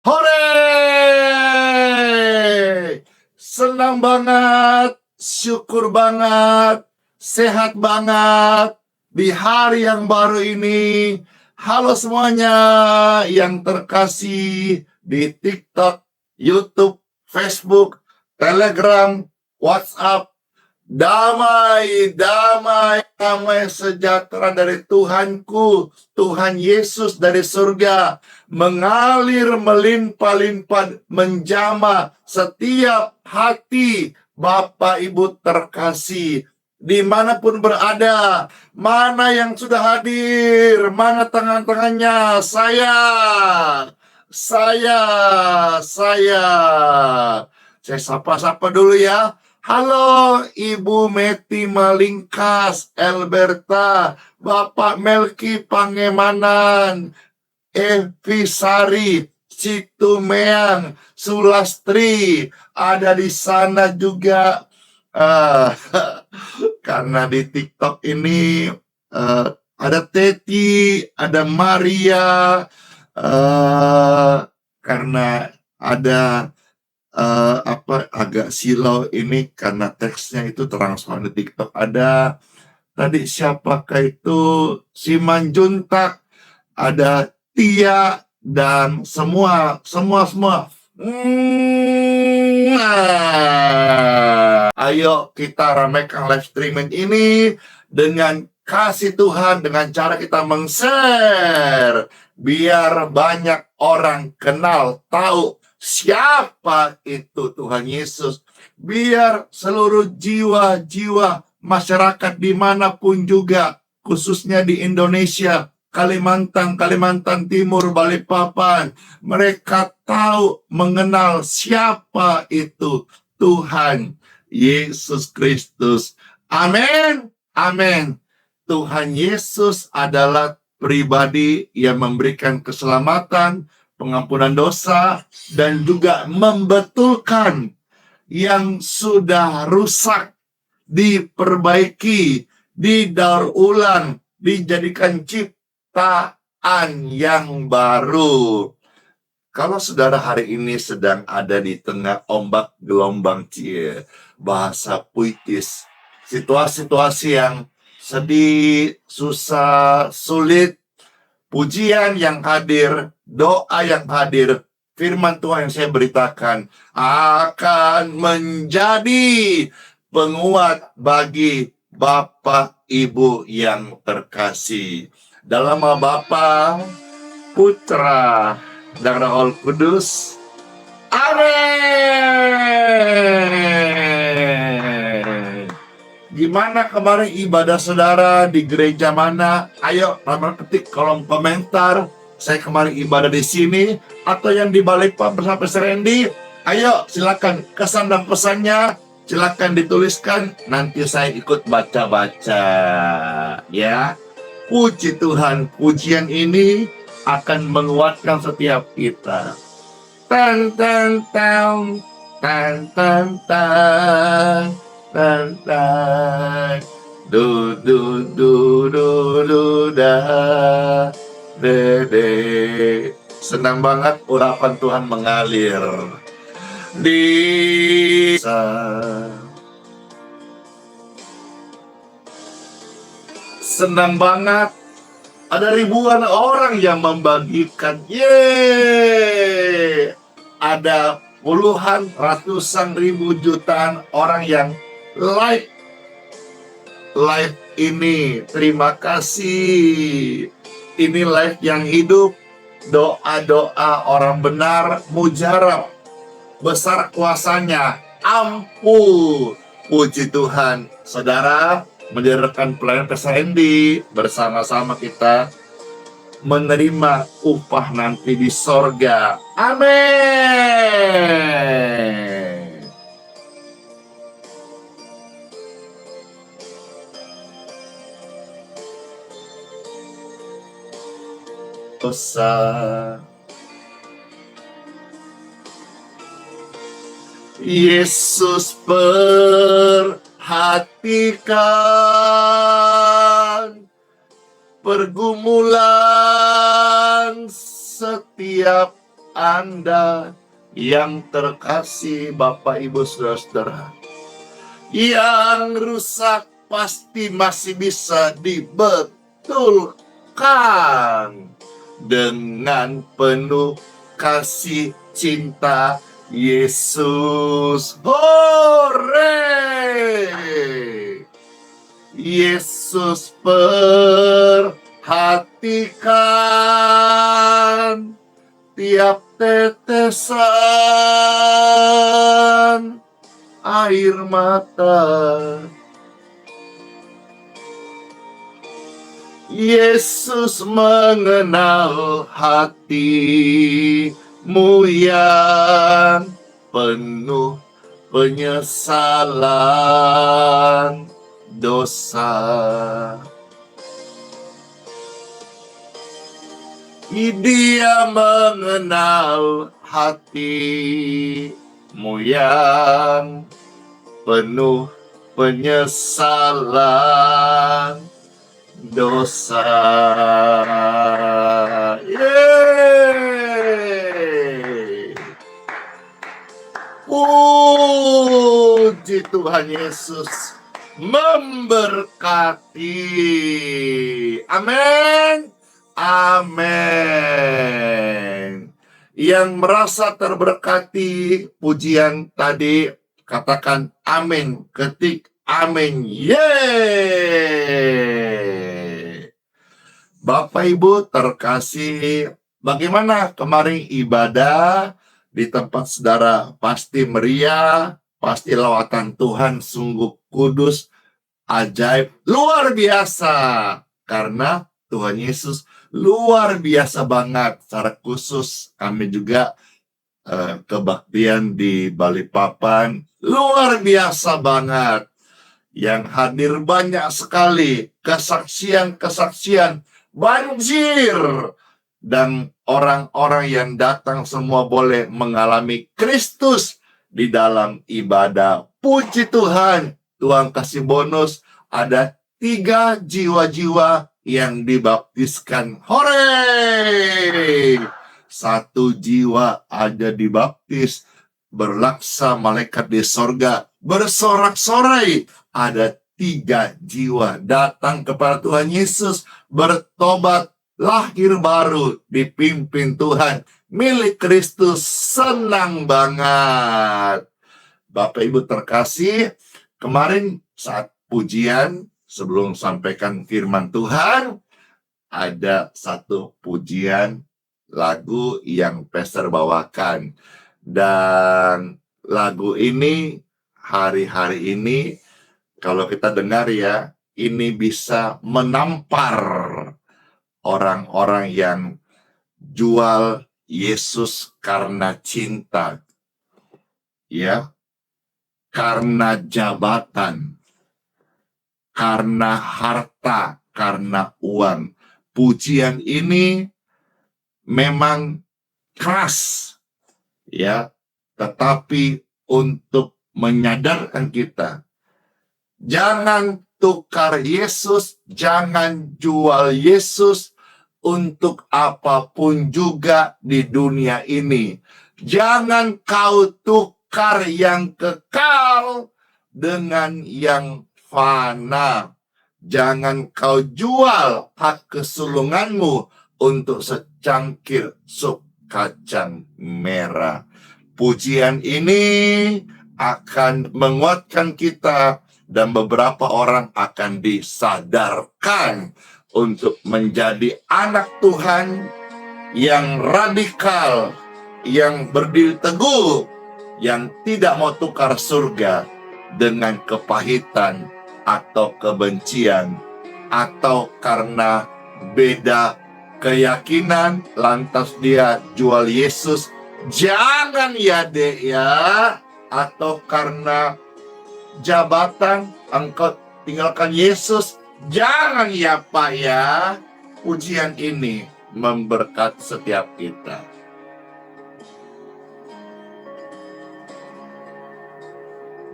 Hore! Senang banget, syukur banget, sehat banget di hari yang baru ini. Halo semuanya yang terkasih di TikTok, YouTube, Facebook, Telegram, WhatsApp. Damai, damai, damai sejahtera dari Tuhanku, Tuhan Yesus dari surga, mengalir melimpah-limpah, menjamah setiap hati Bapak Ibu terkasih. Dimanapun berada, mana yang sudah hadir, mana tangan-tangannya, saya, saya sapa-sapa dulu ya. Halo Ibu Meti Malingkas, Elberta, Bapak Melki Pangemanan, Evi Sari, Situmeang, Sulastri, ada di sana juga. Karena di TikTok ini ada Teti, ada Maria, karena ada agak silau ini karena teksnya itu terang soal di TikTok. Ada tadi siapakah itu, Simanjuntak, ada Tia dan semua. Ayo kita ramaikan live streaming ini dengan kasih Tuhan, dengan cara kita meng-share biar banyak orang kenal, tahu siapa itu Tuhan Yesus. Biar seluruh jiwa-jiwa masyarakat dimanapun juga, khususnya di Indonesia, Kalimantan Timur, Balikpapan, mereka tahu, mengenal siapa itu Tuhan Yesus Kristus. Amin, amin. Tuhan Yesus adalah pribadi yang memberikan keselamatan, pengampunan dosa, dan juga membetulkan yang sudah rusak, diperbaiki, didaur ulang, dijadikan ciptaan yang baru. Kalau saudara hari ini sedang ada di tengah ombak gelombang, bahasa puitis, situasi-situasi yang sedih, susah, sulit, pujian yang hadir, doa yang hadir, firman Tuhan yang saya beritakan akan menjadi penguat bagi Bapak Ibu yang terkasih. Dalam nama Bapa, Putra, dan Roh Kudus. Amin. Gimana kemarin ibadah saudara di gereja mana? Ayo ketik kolom komentar. Saya kemarin ibadah di sini atau yang di Balikpapan bersama Pastor Randy. Ayo silakan kesan dan pesannya, silakan dituliskan. Nanti saya ikut baca-baca. Ya, puji Tuhan, pujian ini akan menguatkan setiap kita. Tan tan tan tan tan tan tan tan du du du du du da de. Senang banget urapan Tuhan mengalir di senang banget. Ada ribuan orang yang membagikan. Yeay! Ada puluhan, ratusan ribu, jutaan orang yang like live ini. Terima kasih. Ini live yang hidup. Doa-doa orang benar, mujarab. Besar kuasanya. Ampuh. Puji Tuhan. Saudara, menjalankan pelayanan Pastor Hendy, bersama-sama kita menerima upah nanti di sorga. Amin. Dosa Yesus perhatikan pergumulan setiap Anda yang terkasih, Bapak Ibu Saudara-saudara. Yang rusak pasti masih bisa dibetulkan dengan penuh kasih cinta Yesus. Hore! Yesus perhatikan tiap tetesan air mata. Yesus mengenal hatimu yang penuh penyesalan dosa. Dia mengenal hatimu yang penuh penyesalan dosa. Yeay. Puji Tuhan Yesus memberkati. Amin. Amin. Yang merasa terberkati pujian tadi, katakan amin. Ketik amin. Yeay. Bapak Ibu terkasih, bagaimana kemarin ibadah di tempat saudara? Pasti meriah, pasti lawatan Tuhan sungguh kudus, ajaib, luar biasa. Karena Tuhan Yesus luar biasa banget. Secara khusus kami juga kebaktian di Balikpapan luar biasa banget. Yang hadir banyak sekali, kesaksian-kesaksian banjir, dan orang-orang yang datang semua boleh mengalami Kristus di dalam ibadah. Puji Tuhan, Tuhan kasih bonus, ada 3 jiwa-jiwa yang dibaptiskan. Hore! 1 jiwa aja dibaptis, berlaksa malaikat di sorga bersorak-sorai. Ada 3 jiwa datang kepada Tuhan Yesus, bertobat, lahir baru, dipimpin Tuhan, milik Kristus. Senang banget. Bapak Ibu terkasih, kemarin saat pujian, sebelum sampaikan firman Tuhan, ada 1 pujian lagu yang Pastor bawakan. Dan lagu ini, hari-hari ini, kalau kita dengar ya, ini bisa menampar orang-orang yang jual Yesus karena cinta, ya, karena jabatan, karena harta, karena uang. Pujian ini memang keras, ya, tetapi untuk menyadarkan kita, jangan tukar Yesus, jangan jual Yesus untuk apapun juga di dunia ini. Jangan kau tukar yang kekal dengan yang fana. Jangan kau jual hak kesulunganmu untuk secangkir sup kacang merah. Pujian ini akan menguatkan kita, dan beberapa orang akan disadarkan untuk menjadi anak Tuhan yang radikal, yang berdiri teguh, yang tidak mau tukar surga dengan kepahitan atau kebencian, atau karena beda keyakinan lantas dia jual Yesus. Jangan ya dek ya. Atau karena jabatan engkau tinggalkan Yesus. Jangan ya Pak ya. Pujian ini memberkati setiap kita.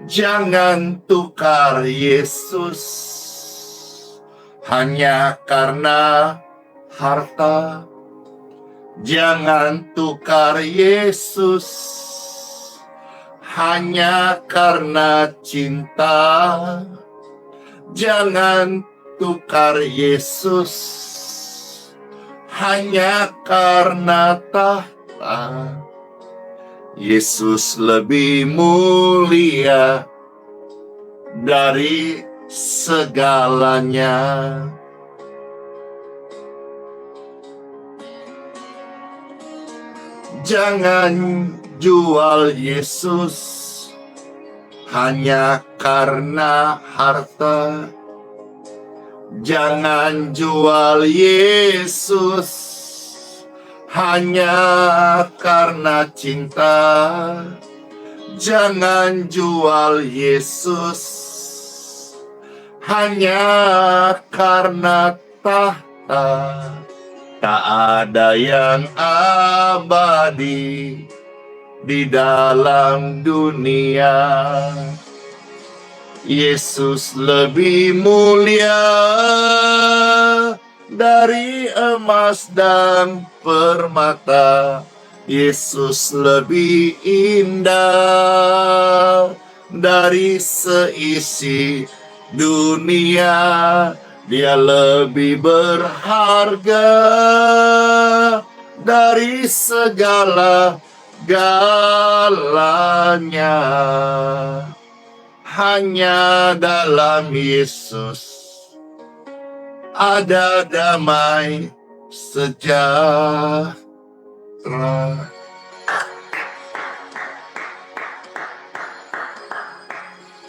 Jangan tukar Yesus hanya karena harta. Jangan tukar Yesus hanya karena cinta. Jangan tukar Yesus hanya karena tahta. Yesus lebih mulia dari segalanya. Jangan jual Yesus hanya karena harta. Jangan jual Yesus hanya karena cinta. Jangan jual Yesus hanya karena tahta. Tak ada yang abadi di dalam dunia. Yesus lebih mulia dari emas dan permata. Yesus lebih indah dari seisi dunia. Dia lebih berharga dari segala-galanya. Hanya dalam Yesus ada damai sejahtera.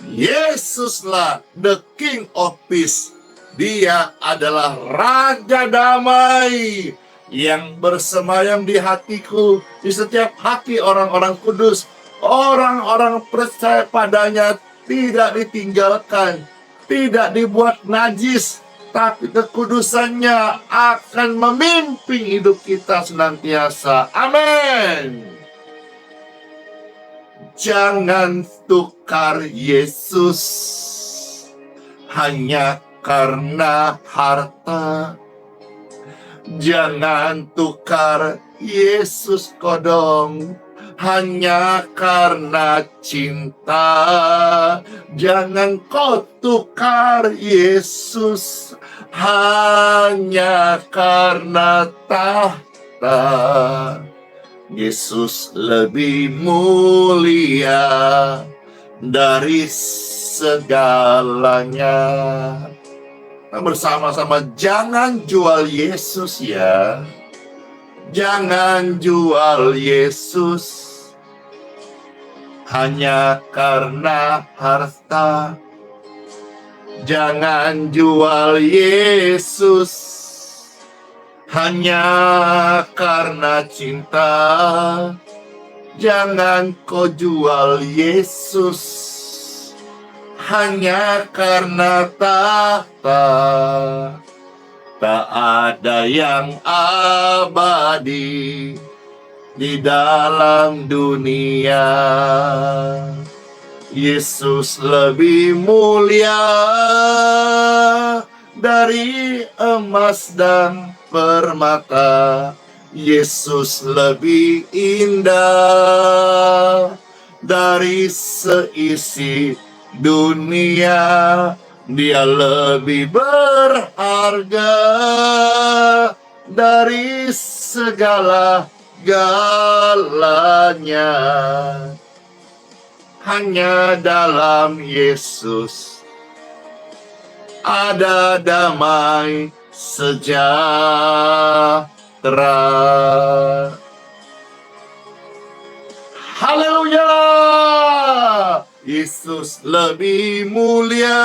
Yesuslah the King of Peace. Dia adalah Raja Damai yang bersemayam di hatiku, di setiap hati orang-orang kudus. Orang-orang percaya padanya tidak ditinggalkan, tidak dibuat najis, tapi kekudusannya akan memimpin hidup kita senantiasa. Amin. Jangan tukar Yesus hanya karena harta. Jangan tukar Yesus kodong hanya karena cinta. Jangan kau tukar Yesus hanya karena tahta. Yesus lebih mulia dari segalanya. Nah, bersama-sama jangan jual Yesus ya. Jangan jual Yesus hanya karena harta. Jangan jual Yesus hanya karena cinta. Jangan kau jual Yesus hanya karena tahta. Tak ada yang abadi di dalam dunia. Yesus lebih mulia dari emas dan permata. Yesus lebih indah dari seisi dunia. Dia lebih berharga dari segala-galanya. Hanya dalam Yesus ada damai sejahtera. Haleluya! Yesus lebih mulia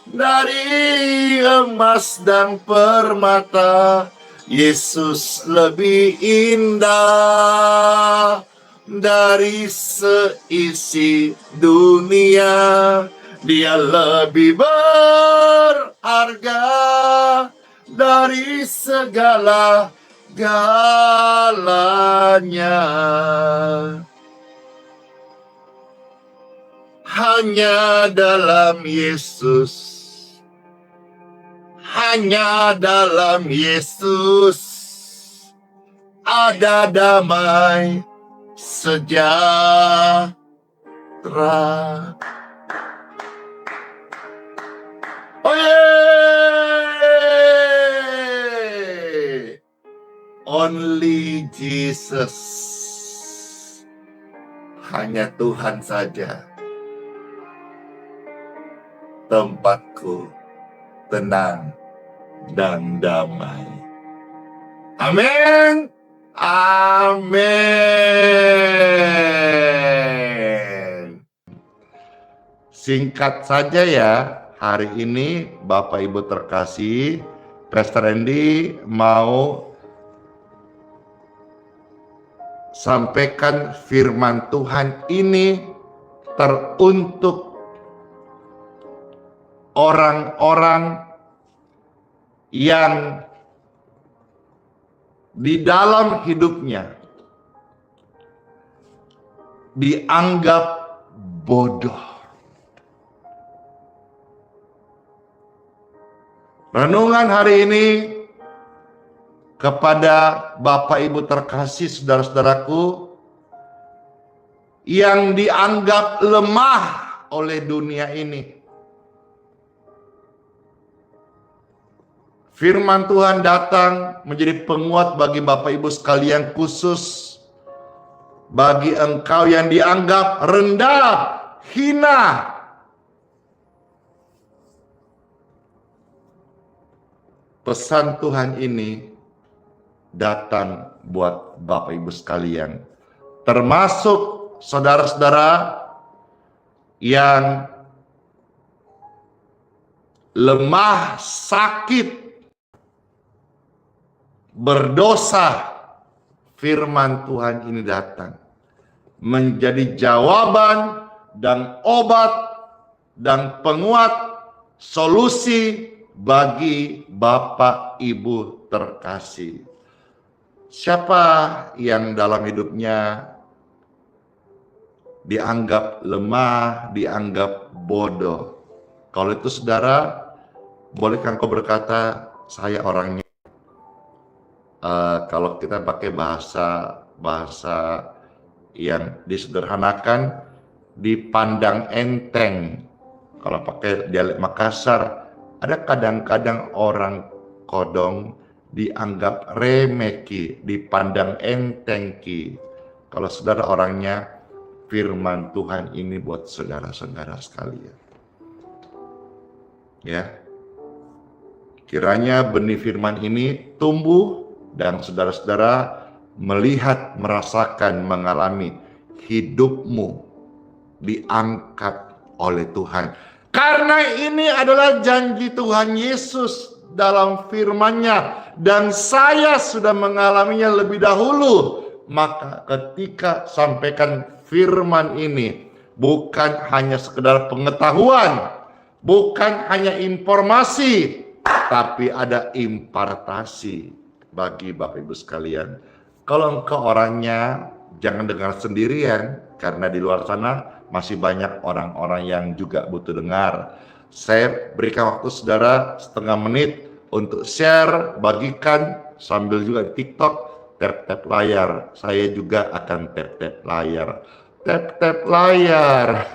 dari emas dan permata. Yesus lebih indah dari seisi dunia. Dia lebih berharga dari segala-galanya. Hanya dalam Yesus, hanya dalam Yesus ada damai sejahtera. Oh yeah! Only Jesus. Hanya Tuhan saja tempatku tenang dan damai. Amin. Amin. Singkat saja ya, hari ini Bapak Ibu terkasih, Pastor Andy mau sampaikan firman Tuhan ini teruntuk orang-orang yang di dalam hidupnya dianggap bodoh. Renungan hari ini kepada Bapak Ibu terkasih, saudara-saudaraku yang dianggap lemah oleh dunia ini. Firman Tuhan datang menjadi penguat bagi Bapak Ibu sekalian, khusus bagi engkau yang dianggap rendah, hina. Pesan Tuhan ini datang buat Bapak Ibu sekalian, termasuk saudara-saudara yang lemah, sakit, berdosa. Firman Tuhan ini datang menjadi jawaban dan obat dan penguat, solusi bagi Bapak Ibu terkasih. Siapa yang dalam hidupnya dianggap lemah, dianggap bodoh? Kalau itu saudara, bolehkah engkau berkata, saya orangnya, kalau kita pakai bahasa yang disederhanakan, dipandang enteng. Kalau pakai dialek Makassar, ada kadang-kadang orang kodong dianggap remeh ki, dipandang enteng ki. Kalau saudara orangnya, firman Tuhan ini buat saudara-saudara sekalian. Ya, kiranya benih firman ini tumbuh dan saudara-saudara melihat, merasakan, mengalami hidupmu diangkat oleh Tuhan. Karena ini adalah janji Tuhan Yesus dalam firman-Nya, dan saya sudah mengalaminya lebih dahulu. Maka ketika sampaikan firman ini, bukan hanya sekedar pengetahuan, bukan hanya informasi, tapi ada impartasi bagi Bapak Ibu sekalian. Kalau engkau orangnya, jangan dengar sendirian, karena di luar sana masih banyak orang-orang yang juga butuh dengar. Saya berikan waktu saudara setengah menit untuk share, bagikan, sambil juga di TikTok, tap-tap layar. Saya juga akan tap-tap layar. Tap-tap layar.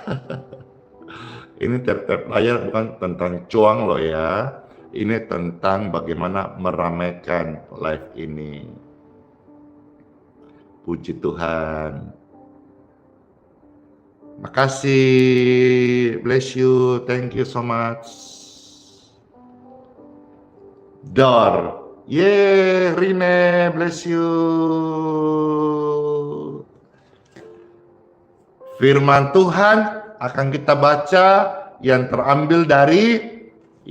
Ini tap-tap layar bukan tentang cuang loh ya. Ini tentang bagaimana meramaikan live ini. Puji Tuhan. Makasih, bless you, thank you so much. Dor, yeah, Rine, bless you. Firman Tuhan akan kita baca yang terambil dari 1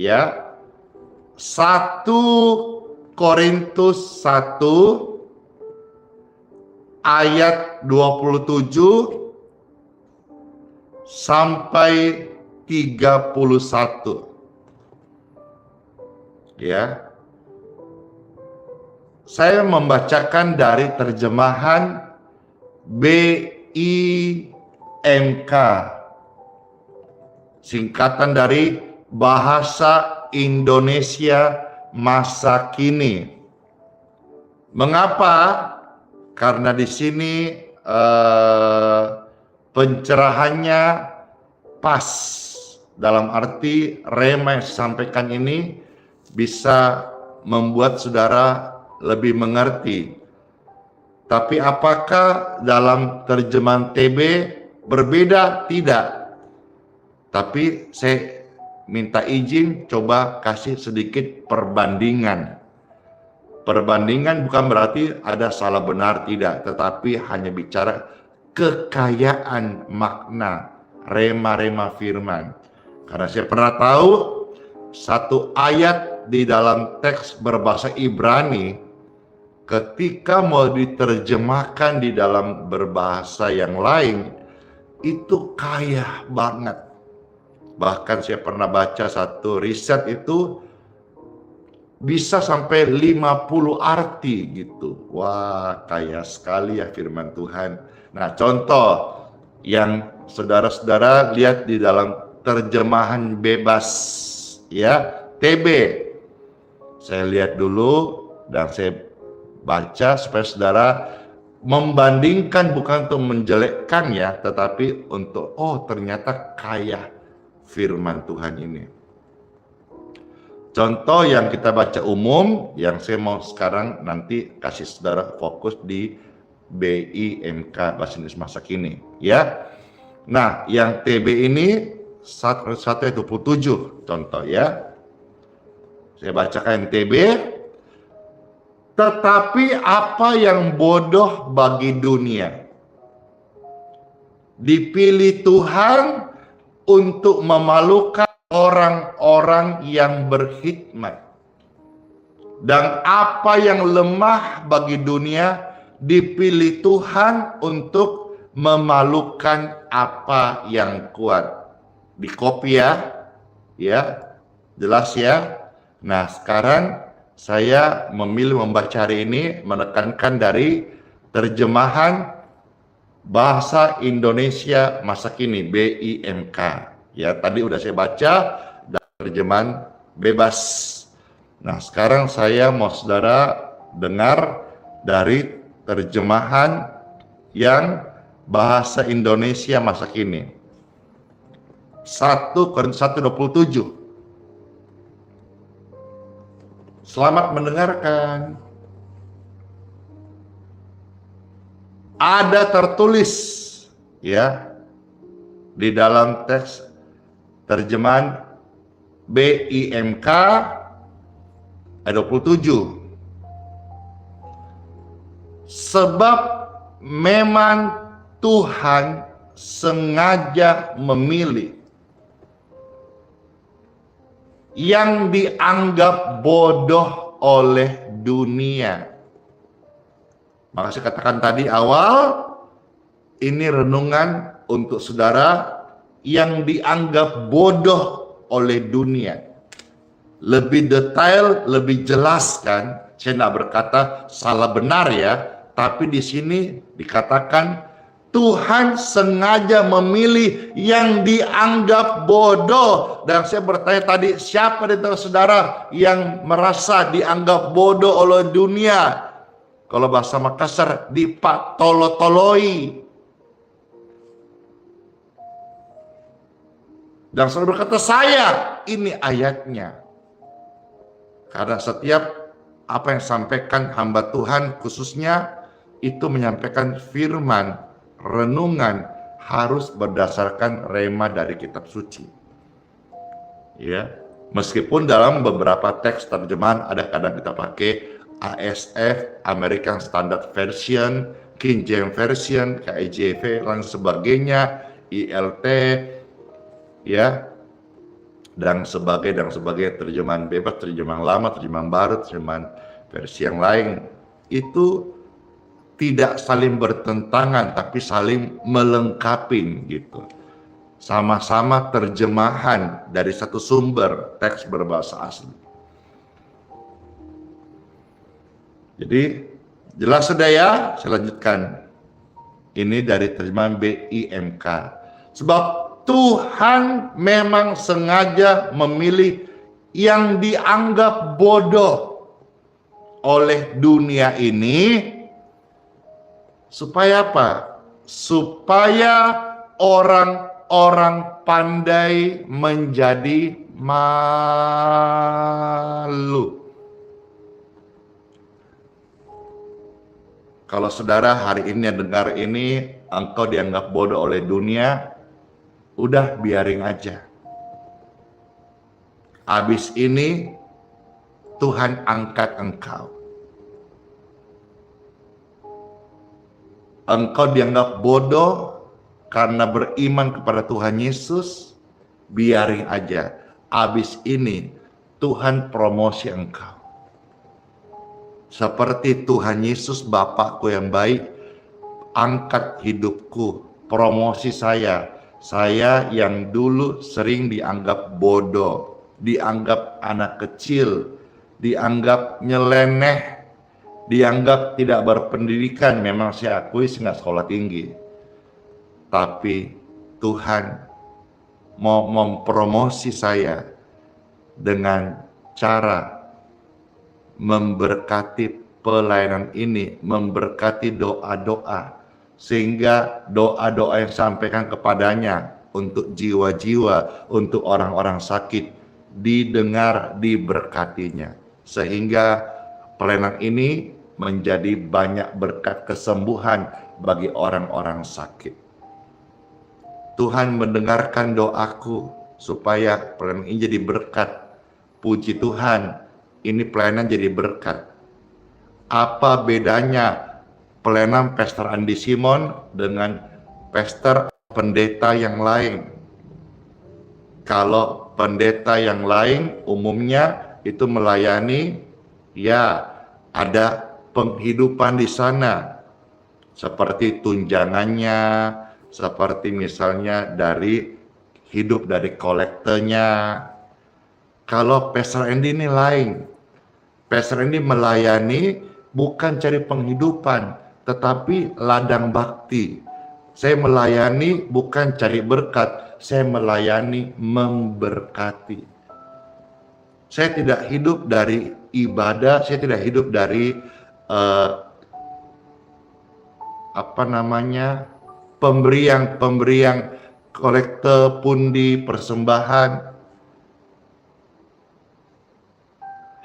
Korintus 1 ayat 27 sampai 31. Ya. Saya membacakan dari terjemahan BIMK, singkatan dari Bahasa Indonesia Masa Kini. Mengapa karena di sini pencerahannya pas, dalam arti rema yang disampaikan ini bisa membuat saudara lebih mengerti. Tapi apakah dalam terjemahan TB berbeda? Tidak. Tapi saya minta izin coba kasih sedikit perbandingan. Perbandingan bukan berarti ada salah benar, tidak, tetapi hanya bicara kekayaan makna rema-rema firman. Karena saya pernah tahu satu ayat di dalam teks berbahasa Ibrani ketika mau diterjemahkan di dalam berbahasa yang lain itu kaya banget. Bahkan saya pernah baca satu riset itu bisa sampai 50 arti gitu. Wah, kaya sekali ya firman Tuhan. Nah, contoh yang saudara-saudara lihat di dalam terjemahan bebas ya, TB. Saya lihat dulu dan saya baca supaya saudara membandingkan, bukan untuk menjelekkan ya, tetapi untuk ternyata kaya firman Tuhan ini. Contoh yang kita baca umum, yang saya mau sekarang nanti kasih saudara fokus di BIMK Bahasa Indonesia masa kini ya. Nah, yang TB ini 1:27 contoh ya. Saya bacakan TB. Tetapi apa yang bodoh bagi dunia dipilih Tuhan untuk memalukan orang-orang yang berhikmat, dan apa yang lemah bagi dunia dipilih Tuhan untuk memalukan apa yang kuat. Di copy ya, jelas ya. Nah, sekarang saya memilih membaca hari ini menekankan dari terjemahan Bahasa Indonesia Masa Kini BIMK. Ya, tadi udah saya baca dari terjemahan bebas. Nah, sekarang saya mau saudara dengar dari terjemahan yang Bahasa Indonesia Masa Kini. 1 Korintus 1:27. Selamat mendengarkan. Ada tertulis ya di dalam teks terjemahan BIMK ayat 27. Sebab memang Tuhan sengaja memilih yang dianggap bodoh oleh dunia. Maka saya katakan tadi awal, ini renungan untuk saudara yang dianggap bodoh oleh dunia. Lebih detail, lebih jelas kan, saya tidak berkata salah benar ya, tapi di sini dikatakan Tuhan sengaja memilih yang dianggap bodoh. Dan saya bertanya tadi, siapa di antara saudara yang merasa dianggap bodoh oleh dunia? Kalau bahasa Makassar, dipatolo-toloi. Dan saudara berkata, saya, ini ayatnya. Karena setiap apa yang disampaikan hamba Tuhan khususnya, itu menyampaikan firman, renungan, harus berdasarkan rema dari kitab suci. Ya, meskipun dalam beberapa teks terjemahan ada kadang kita pakai ASF, American Standard Version, King James Version, KJV, dan sebagainya, ILT, ya, dan sebagainya, terjemahan bebas, terjemahan lama, terjemahan baru, terjemahan versi yang lain. Itu tidak saling bertentangan, tapi saling melengkapi gitu. Sama-sama terjemahan dari satu sumber teks berbahasa asli. Jadi jelas sudah ya, saya lanjutkan. Ini dari terjemahan BIMK. Sebab Tuhan memang sengaja memilih yang dianggap bodoh oleh dunia ini Supaya apa? Supaya orang-orang pandai menjadi malu. Kalau saudara hari ini dengar ini, engkau dianggap bodoh oleh dunia, udah biarin aja. Habis ini Tuhan angkat engkau. Engkau dianggap bodoh karena beriman kepada Tuhan Yesus, biarin aja. Habis ini Tuhan promosi engkau. Seperti Tuhan Yesus Bapakku yang baik, angkat hidupku, promosi saya. Saya yang dulu sering dianggap bodoh, dianggap anak kecil, dianggap nyeleneh, dianggap tidak berpendidikan. Memang saya akui saya nggak sekolah tinggi, tapi Tuhan mau mempromosi saya dengan cara memberkati pelayanan ini, memberkati doa-doa, sehingga doa-doa yang disampaikan kepadanya untuk jiwa-jiwa, untuk orang-orang sakit didengar, diberkatinya, sehingga pelayanan ini menjadi banyak berkat kesembuhan bagi orang-orang sakit. Tuhan mendengarkan doaku supaya pelayanan ini jadi berkat. Puji Tuhan, ini pelayanan jadi berkat. Apa bedanya pelayanan Pastor Andi Simon dengan pastor pendeta yang lain? Kalau pendeta yang lain umumnya itu melayani, ya ada penghidupan di sana, seperti tunjangannya, seperti misalnya dari hidup dari kolektornya. Kalau Pastor Andy ini lain. Pastor Andy melayani bukan cari penghidupan, tetapi ladang bakti. Saya melayani bukan cari berkat, saya melayani memberkati. Saya tidak hidup dari ibadah, saya tidak hidup dari pemberian kolektor, pundi, persembahan.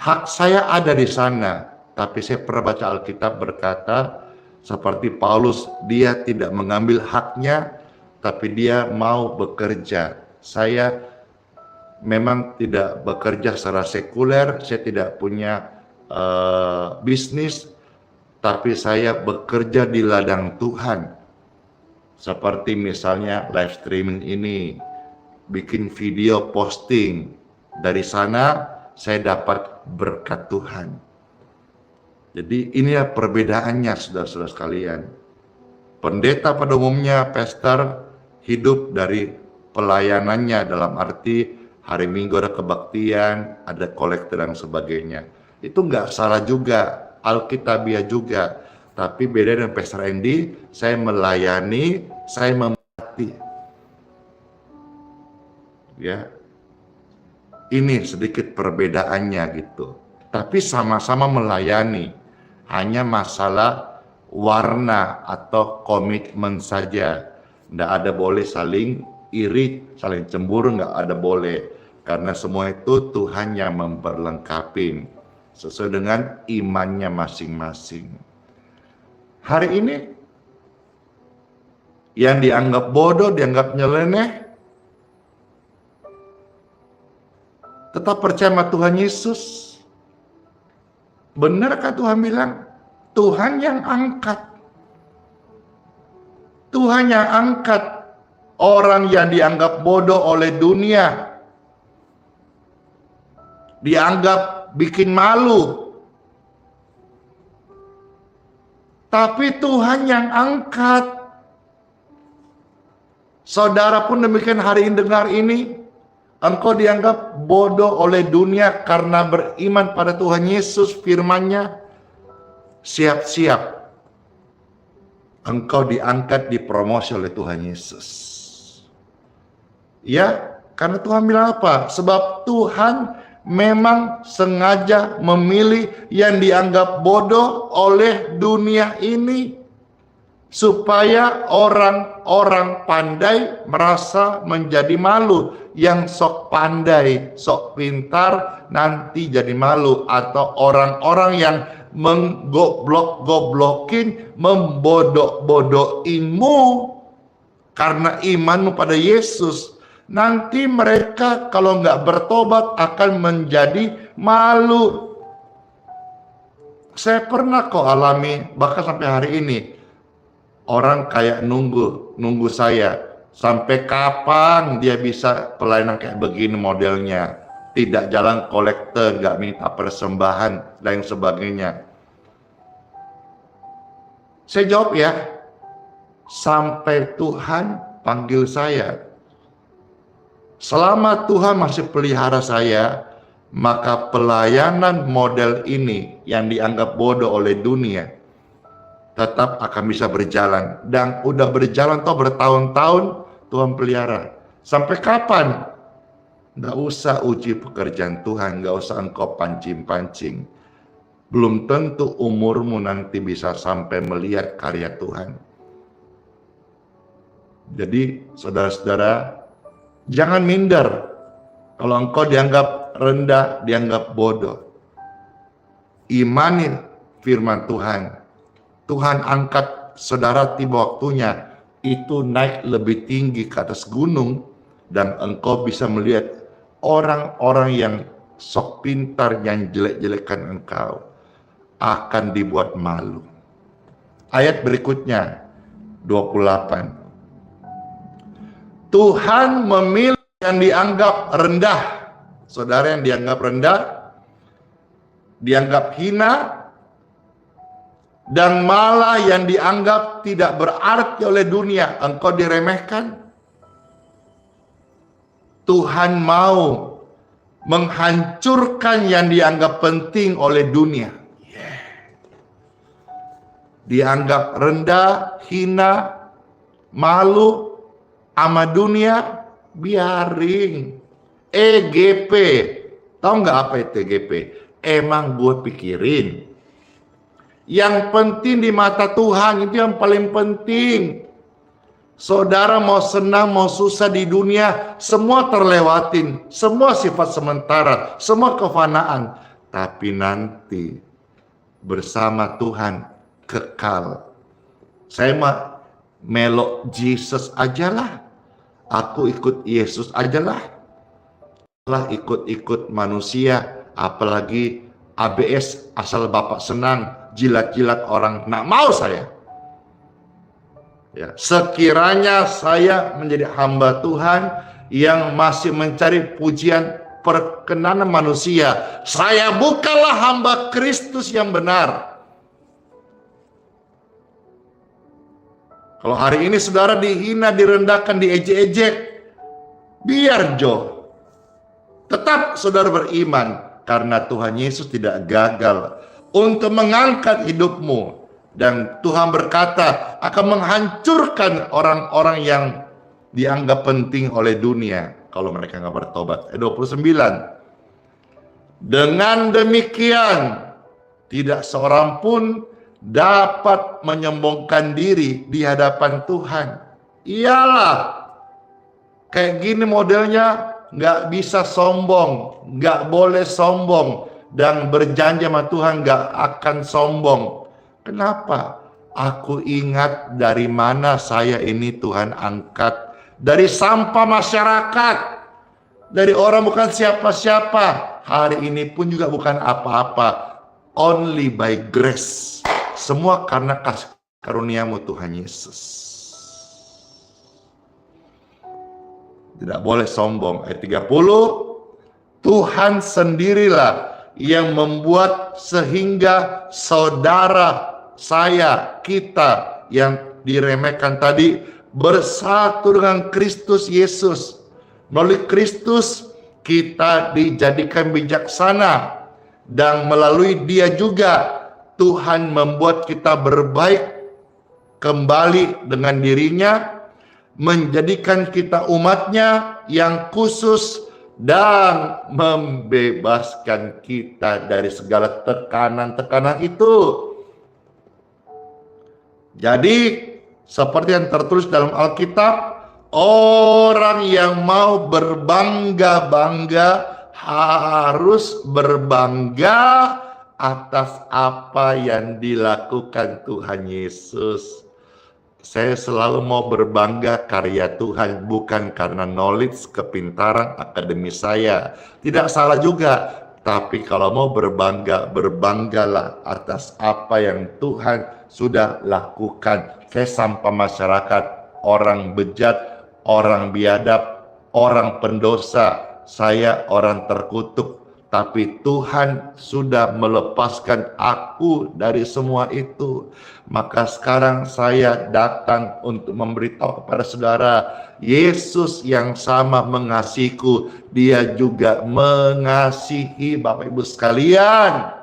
Hak saya ada di sana, tapi saya pernah baca Alkitab berkata, seperti Paulus, dia tidak mengambil haknya, tapi dia mau bekerja. Saya memang tidak bekerja secara sekuler, saya tidak punya bisnis, tapi saya bekerja di ladang Tuhan. Seperti misalnya live streaming ini, bikin video posting, dari sana saya dapat berkat Tuhan. Jadi inilah perbedaannya saudara-saudara sekalian. Pendeta pada umumnya, pastor, hidup dari pelayanannya, dalam arti hari Minggu ada kebaktian, ada kolektor dan sebagainya. Itu nggak salah juga, Alkitabiah juga. Tapi beda dengan Pastor Andy, saya melayani, saya memberkati. Ya, ini sedikit perbedaannya gitu. Tapi sama-sama melayani, hanya masalah warna atau komitmen saja. Nggak ada boleh saling iri, saling cemburu, nggak ada boleh. Karena semua itu Tuhan yang memperlengkapi sesuai dengan imannya masing-masing. Hari ini yang dianggap bodoh, dianggap nyeleneh, tetap percaya sama Tuhan Yesus. Benarkah Tuhan bilang? Tuhan yang angkat. Tuhan yang angkat orang yang dianggap bodoh oleh dunia. Dianggap bikin malu. Tapi Tuhan yang angkat. Saudara pun demikian hari ini dengar ini. Engkau dianggap bodoh oleh dunia karena beriman pada Tuhan Yesus, firman-Nya. Siap-siap. Engkau diangkat, dipromosi oleh Tuhan Yesus. Ya, karena Tuhan bilang apa? Sebab Tuhan memang sengaja memilih yang dianggap bodoh oleh dunia ini. supaya orang-orang pandai merasa menjadi malu. Yang sok pandai, sok pintar nanti jadi malu, atau orang-orang yang menggoblok-goblokin, membodok-bodokinmu karena imanmu pada Yesus. Nanti mereka kalau nggak bertobat akan menjadi malu. Saya pernah kok alami, bahkan sampai hari ini. Orang kayak nunggu saya. Sampai kapan dia bisa pelayanan kayak begini modelnya. Tidak jalan kolektor, nggak minta persembahan, dan sebagainya. Saya jawab ya, sampai Tuhan panggil saya. Selama Tuhan masih pelihara saya, maka pelayanan model ini yang dianggap bodoh oleh dunia tetap akan bisa berjalan. Dan udah berjalan toh bertahun-tahun Tuhan pelihara. Sampai kapan? Nggak usah uji pekerjaan Tuhan, nggak usah engkau pancing-pancing. Belum tentu umurmu nanti bisa sampai melihat karya Tuhan. Jadi saudara-saudara, jangan minder. Kalau engkau dianggap rendah, dianggap bodoh. Imani firman Tuhan. Tuhan angkat saudara tiba waktunya itu naik lebih tinggi ke atas gunung, dan engkau bisa melihat orang-orang yang sok pintar yang jelek-jelekan engkau akan dibuat malu. Ayat berikutnya 28. Tuhan memilih yang dianggap rendah. Saudara, yang dianggap rendah, dianggap hina, dan malah yang dianggap tidak berarti oleh dunia, engkau diremehkan. Tuhan mau menghancurkan yang dianggap penting oleh dunia. Dianggap rendah, hina, malu sama dunia, biarin. EGP, tahu nggak apa itu EGP? Emang gue pikirin. Yang penting di mata Tuhan itu yang paling penting. Saudara mau senang mau susah di dunia, semua terlewatin, semua sifat sementara, semua kefanaan. Tapi nanti bersama Tuhan kekal. Saya mah melok Jesus ajalah. Aku ikut Yesus ajalah. Lah ikut-ikut manusia, apalagi ABS asal Bapak senang. Jilat-jilat orang, nak mau saya. Ya, sekiranya saya menjadi hamba Tuhan yang masih mencari pujian perkenanan manusia, saya bukanlah hamba Kristus yang benar. Kalau hari ini saudara dihina, direndahkan, diejek-ejek, biar jauh. Tetap saudara beriman, karena Tuhan Yesus tidak gagal untuk mengangkat hidupmu. Dan Tuhan berkata akan menghancurkan orang-orang yang dianggap penting oleh dunia kalau mereka nggak bertobat. 29. Dengan demikian tidak seorang pun dapat menyombongkan diri di hadapan Tuhan. Iyalah, kayak gini modelnya, nggak bisa sombong, nggak boleh sombong. Dan berjanji sama Tuhan gak akan sombong. Kenapa? Aku ingat dari mana saya ini Tuhan angkat. Dari sampah masyarakat. Dari orang bukan siapa-siapa. Hari ini pun juga bukan apa-apa. Only by grace. Semua karena kasih karuniamu Tuhan Yesus. Tidak boleh sombong. Ayat 30. Tuhan sendirilah yang membuat sehingga saudara saya, kita yang diremehkan tadi bersatu dengan Kristus Yesus. Melalui Kristus kita dijadikan bijaksana, dan melalui Dia juga Tuhan membuat kita berbaik kembali dengan dirinya, menjadikan kita umatnya yang khusus, dan membebaskan kita dari segala tekanan-tekanan itu. Jadi Seperti yang tertulis dalam Alkitab, orang yang mau berbangga-bangga harus berbangga atas apa yang dilakukan Tuhan Yesus. Saya selalu mau berbangga karya Tuhan, bukan karena knowledge, kepintaran, akademis saya. Tidak salah juga, tapi kalau mau berbangga, berbanggalah atas apa yang Tuhan sudah lakukan. Saya sampah masyarakat, orang bejat, orang biadab, orang pendosa, saya orang terkutuk. Tapi Tuhan sudah melepaskan aku dari semua itu. Maka sekarang saya datang untuk memberitahu kepada saudara, Yesus yang sama mengasihiku, dia juga mengasihi Bapak Ibu sekalian.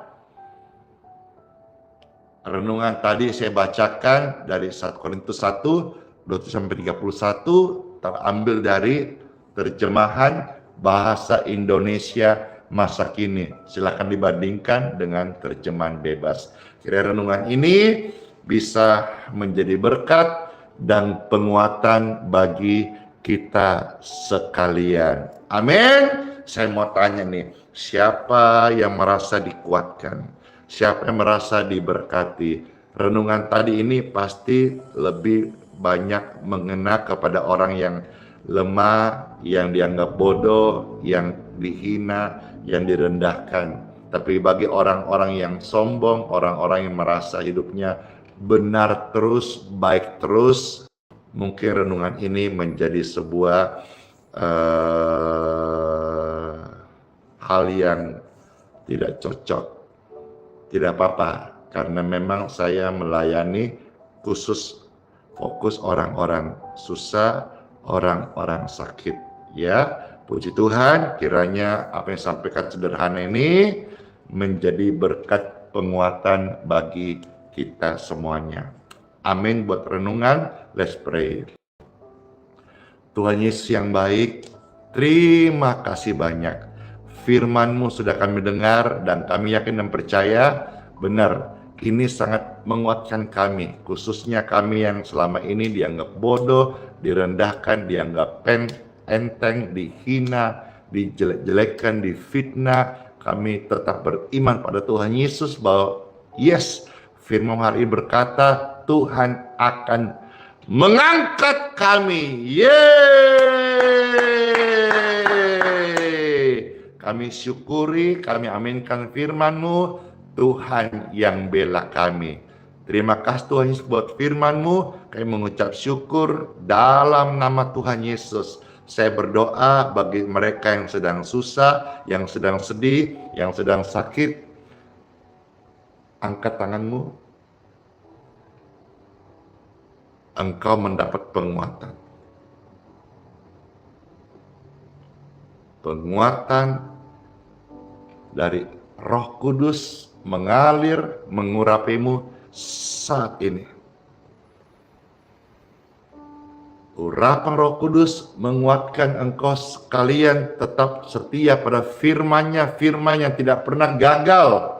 Renungan tadi saya bacakan dari 1 Korintus 1, 20-31, terambil dari terjemahan bahasa Indonesia masa kini. Silakan dibandingkan dengan terjemahan bebas. Kiranya renungan ini bisa menjadi berkat dan penguatan bagi kita sekalian. Amin. Saya mau tanya nih, siapa yang merasa dikuatkan? Siapa yang merasa diberkati? Renungan tadi ini pasti lebih banyak mengena kepada orang yang lemah, yang dianggap bodoh, yang dihina, yang direndahkan. Tapi bagi orang-orang yang sombong, orang-orang yang merasa hidupnya benar terus, baik terus, mungkin renungan ini menjadi sebuah hal yang tidak cocok. Tidak apa-apa, karena memang saya melayani khusus fokus orang-orang susah, orang-orang sakit. Ya, puji Tuhan, kiranya apa yang sampaikan sederhana ini menjadi berkat penguatan bagi kita semuanya. Amin. Buat renungan, let's pray. Tuhan Yesus yang baik, terima kasih banyak. Firman-Mu sudah kami dengar dan kami yakin dan percaya benar. Ini sangat menguatkan kami, khususnya kami yang selama ini dianggap bodoh, direndahkan, dianggap enteng, dihina, dijelek-jelekan, difitnah. Kami tetap beriman pada Tuhan Yesus bahwa yes, firman hari ini berkata Tuhan akan mengangkat kami. Kami syukuri, kami aminkan firman-Mu, Tuhan yang bela kami. Terima kasih Tuhan Yesus buat firman-Mu, kami mengucap syukur dalam nama Tuhan Yesus. Saya berdoa bagi mereka yang sedang susah, yang sedang sedih, yang sedang sakit. Angkat tangan-Mu. Engkau mendapat penguatan. Penguatan dari Roh Kudus mengalir, mengurapimu saat ini. Urapan Roh Kudus menguatkan engkau sekalian tetap setia pada firman-Nya, firman yang tidak pernah gagal.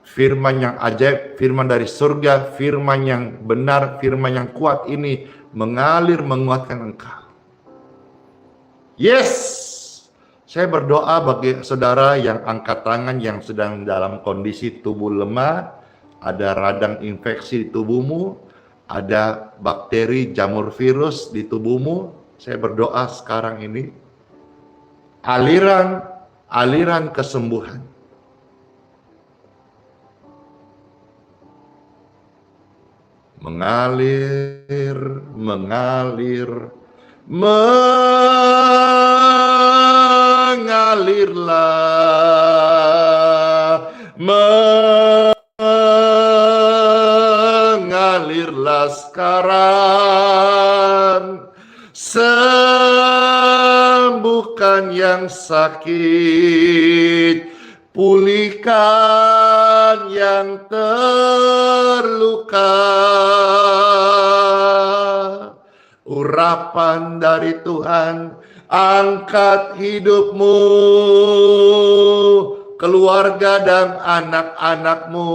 Firman yang ajaib, firman dari surga, firman yang benar, firman yang kuat ini mengalir menguatkan engkau. Yes, saya berdoa bagi saudara yang angkat tangan yang sedang dalam kondisi tubuh lemah, ada radang infeksi di tubuhmu, ada bakteri jamur virus di tubuhmu. Saya berdoa sekarang ini aliran kesembuhan mengalirlah sekarang. Sembuhkan yang sakit, pulihkan yang terluka. Urapan dari Tuhan, angkat hidupmu, keluarga dan anak-anakmu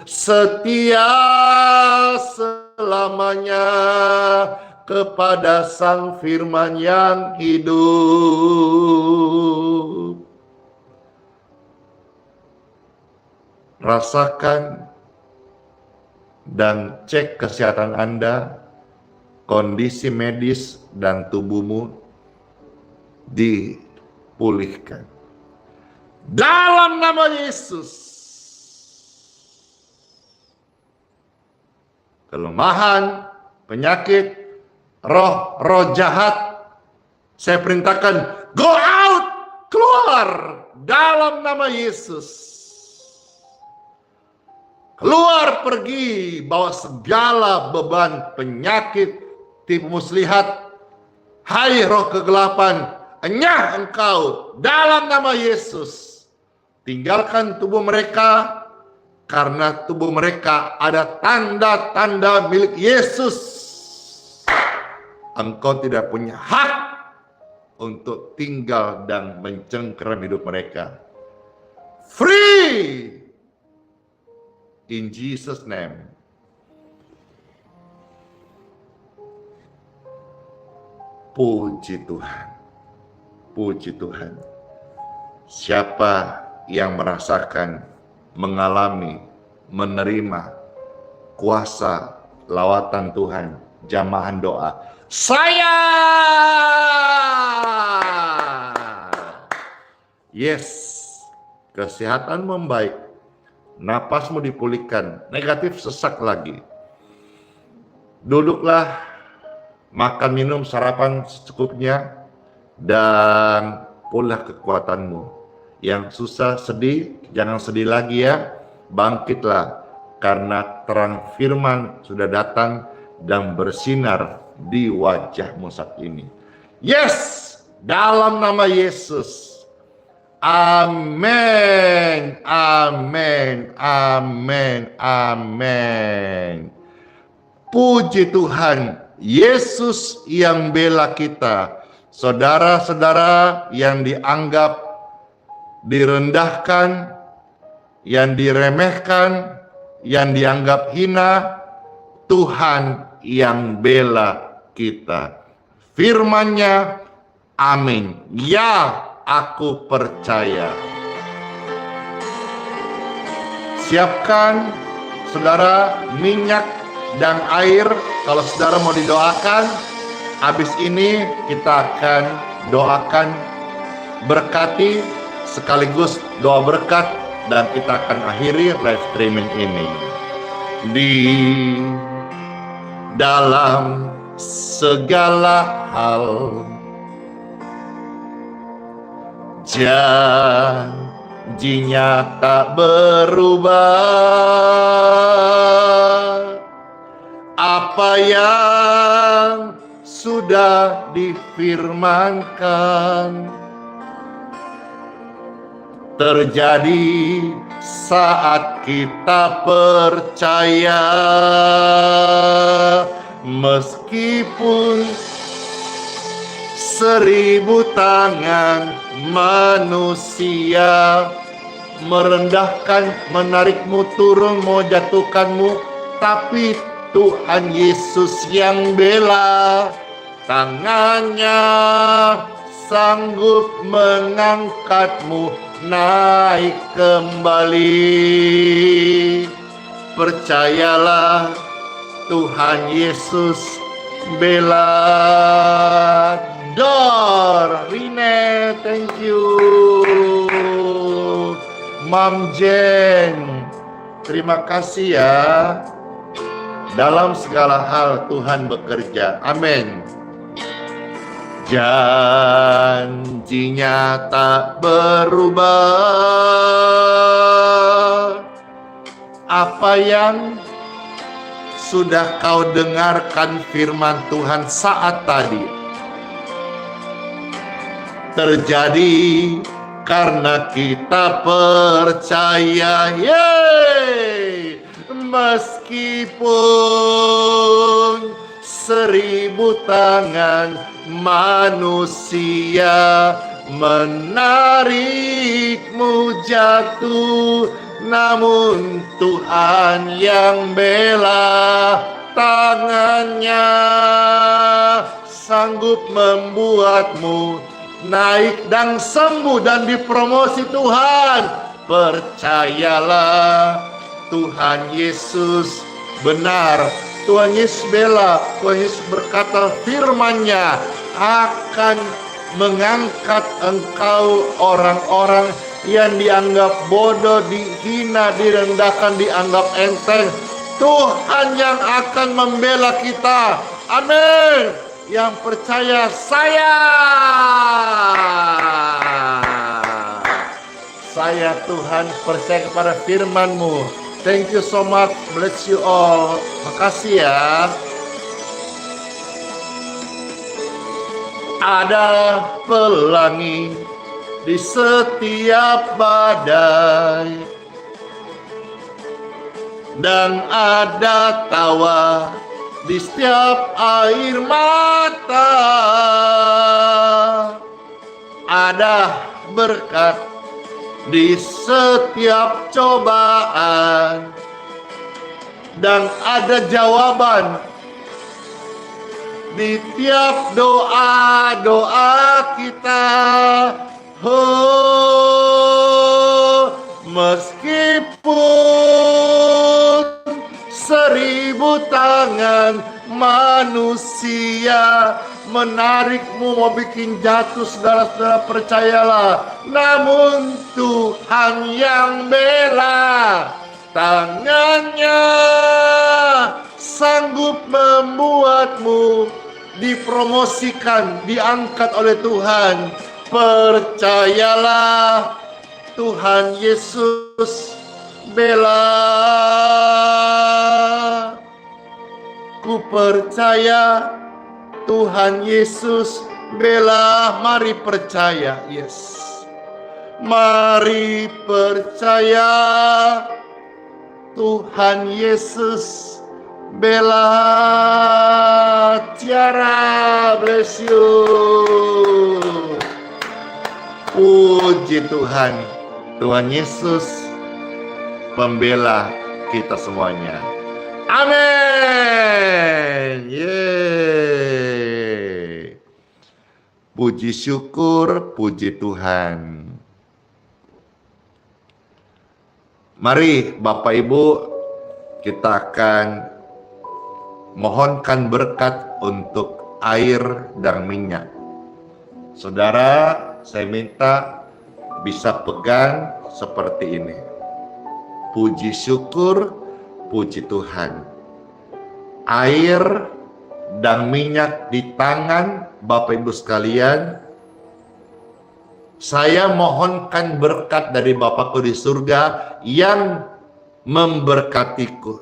setia selamanya kepada Sang Firman yang hidup. Rasakan dan cek kesehatan Anda, kondisi medis dan tubuhmu dipulihkan. Dalam nama Yesus. Kelemahan, penyakit, roh jahat, saya perintahkan, go out, keluar dalam nama Yesus. Keluar pergi, bawa segala beban penyakit, tipu muslihat. Hai roh kegelapan, enyah engkau dalam nama Yesus. Tinggalkan tubuh mereka, karena tubuh mereka ada tanda-tanda milik Yesus. Engkau tidak punya hak untuk tinggal dan mencengkeram hidup mereka. Free! In Jesus' name. Puji Tuhan. Puji Tuhan. Siapa yang merasakan, mengalami, menerima kuasa lawatan Tuhan, jamahan doa. Saya! Yes. Kesehatan membaik. Napasmu dipulihkan, negatif sesak lagi. Duduklah, makan minum sarapan secukupnya, dan pulih kekuatanmu. Yang susah sedih, jangan sedih lagi ya. Bangkitlah, karena terang firman sudah datang dan bersinar di wajahmu saat ini. Yes, dalam nama Yesus. Amin, amin, amin, amin. Puji Tuhan, Yesus yang bela kita. Saudara-saudara yang dianggap direndahkan, yang diremehkan, yang dianggap hina, Tuhan yang bela kita. Firman-Nya, amin. Ya, aku percaya. Siapkan saudara minyak dan air kalau saudara mau didoakan. Habis ini kita akan doakan, berkati sekaligus doa berkat, dan kita akan akhiri live streaming ini. Di dalam segala hal janjinya tak berubah. Apa yang sudah difirmankan terjadi saat kita percaya. Meskipun 1000 tangan manusia merendahkan, menarikmu turun, mau jatuhkanmu, tapi Tuhan Yesus yang bela. Tangannya sanggup mengangkatmu naik kembali. Percayalah, Tuhan Yesus bela. Dor, Rine, thank you. Mam Jen, terima kasih ya. Dalam segala hal Tuhan bekerja. Amin. Janjinya tak berubah. Apa yang sudah kau dengarkan firman Tuhan saat tadi terjadi karena kita percaya. Yeay! Meskipun 1000 tangan manusia menarikmu jatuh, namun Tuhan yang bela tangannya sanggup membuatmu naik dan sembuh dan dipromosi Tuhan. Percayalah, Tuhan Yesus benar, Tuhan Yesus bela, Tuhan Yesus berkata firman-Nya akan mengangkat engkau orang-orang yang dianggap bodoh, dihina, direndahkan, dianggap enteng. Tuhan yang akan membela kita. Amin. Yang percaya saya Tuhan percaya kepada firman-Mu. Thank you so much. Bless you all. Makasih ya. Ada pelangi di setiap badai, dan ada tawa di setiap air mata. Ada berkat di setiap cobaan, dan ada jawaban di tiap doa-doa kita. Oh, meskipun 1000 tangan manusia menarikmu, mau bikin jatuh, saudara-saudara, percayalah, namun Tuhan yang bela tangannya sanggup membuatmu dipromosikan, diangkat oleh Tuhan. Percayalah, Tuhan Yesus bela. Ku percaya Tuhan Yesus bela. Mari percaya, yes. Mari percaya Tuhan Yesus bela. Tiara, bless you. Puji Tuhan. Tuhan Yesus pembela kita semuanya. Amin. Yeay. Puji syukur, puji Tuhan. Mari Bapak Ibu, kita akan mohonkan berkat untuk air dan minyak. Saudara, saya minta bisa pegang seperti ini. Puji syukur, puji Tuhan. Air dan minyak di tangan Bapak Ibu sekalian. Saya mohonkan berkat dari Bapakku di surga yang memberkatiku,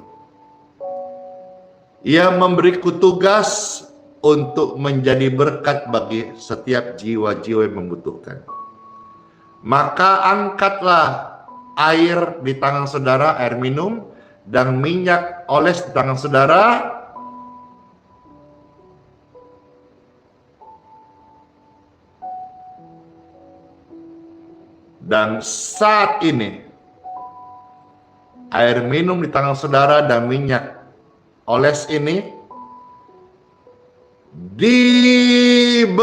yang memberiku tugas untuk menjadi berkat bagi setiap jiwa-jiwa yang membutuhkan. Maka angkatlah air di tangan saudara, air minum, dan minyak oles di tangan saudara. Dan saat ini air minum di tangan saudara dan minyak oles ini diberkati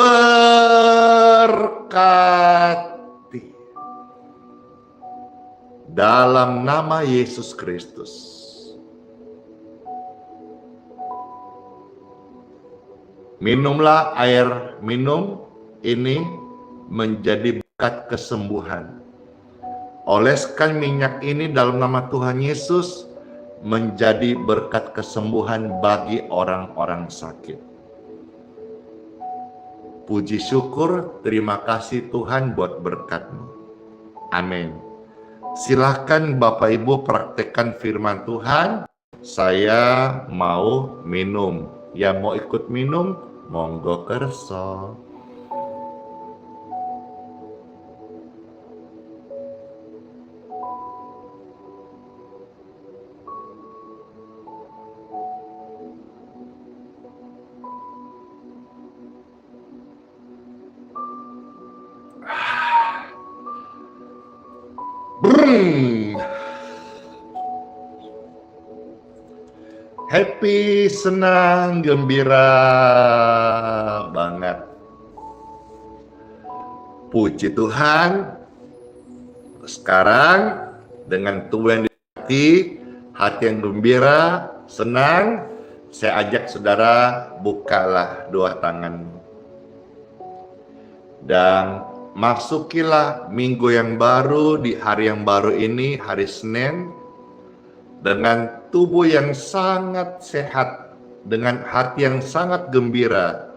dalam nama Yesus Kristus. Minumlah air minum ini menjadi berkat kesembuhan. Oleskan minyak ini dalam nama Tuhan Yesus menjadi berkat kesembuhan bagi orang-orang sakit. Puji syukur, terima kasih Tuhan buat berkat-Mu. Amin. Silahkan Bapak Ibu praktekkan firman Tuhan. Saya mau minum. Yang mau ikut minum, monggo kerso. Happy, senang, gembira banget. Puji Tuhan, sekarang dengan tubuh yang hati yang gembira, senang, saya ajak saudara bukalah dua tanganmu. Dan masukilah minggu yang baru di hari yang baru ini, hari Senin, dengan tubuh yang sangat sehat, dengan hati yang sangat gembira,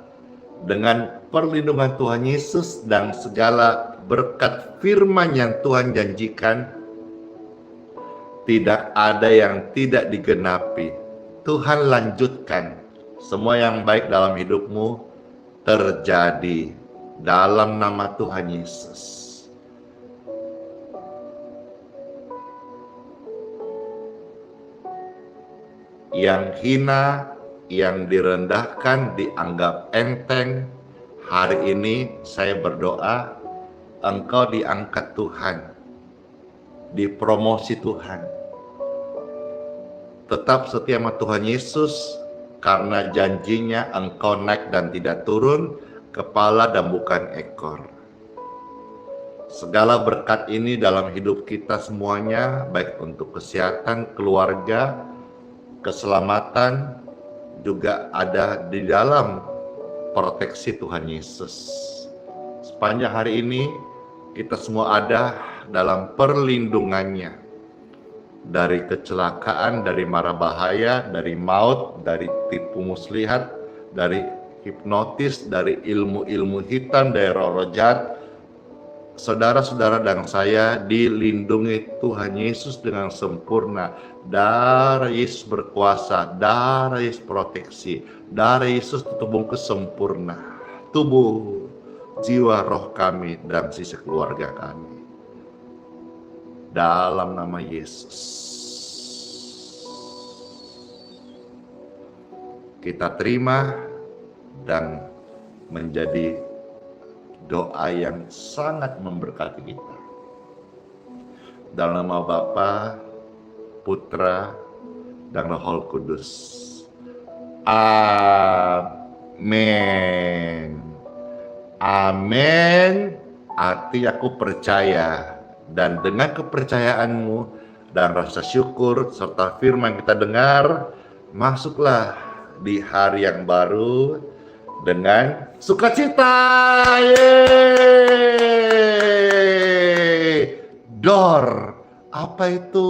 dengan perlindungan Tuhan Yesus dan segala berkat firman yang Tuhan janjikan. Tidak ada yang tidak digenapi. Tuhan lanjutkan semua yang baik dalam hidupmu terjadi dalam nama Tuhan Yesus. Yang hina, yang direndahkan, dianggap enteng, hari ini saya berdoa engkau diangkat Tuhan, dipromosi Tuhan. Tetap setia sama Tuhan Yesus, karena janjinya engkau naik dan tidak turun, kepala dan bukan ekor. Segala berkat ini dalam hidup kita semuanya, baik untuk kesehatan, keluarga, keselamatan, juga ada di dalam proteksi Tuhan Yesus. Sepanjang hari ini, kita semua ada dalam perlindungannya. Dari kecelakaan, dari mara bahaya, dari maut, dari tipu muslihat, dari hipnotis, dari ilmu-ilmu hitam, dari roh jahat. Saudara-saudara dan saya dilindungi Tuhan Yesus dengan sempurna. Darah Yesus berkuasa, darah Yesus proteksi, darah Yesus tubuh kesempurna. Tubuh, jiwa, roh kami dan sisa keluarga kami. Dalam nama Yesus, kita terima dan menjadi doa yang sangat memberkati kita. Dalam nama Bapa, Putra, dan Roh Kudus. Amin. Amin. Arti aku percaya. Dan dengan kepercayaanmu dan rasa syukur serta firman kita dengar, masuklah di hari yang baru dengan sukacita. Yeay! Door, apa itu?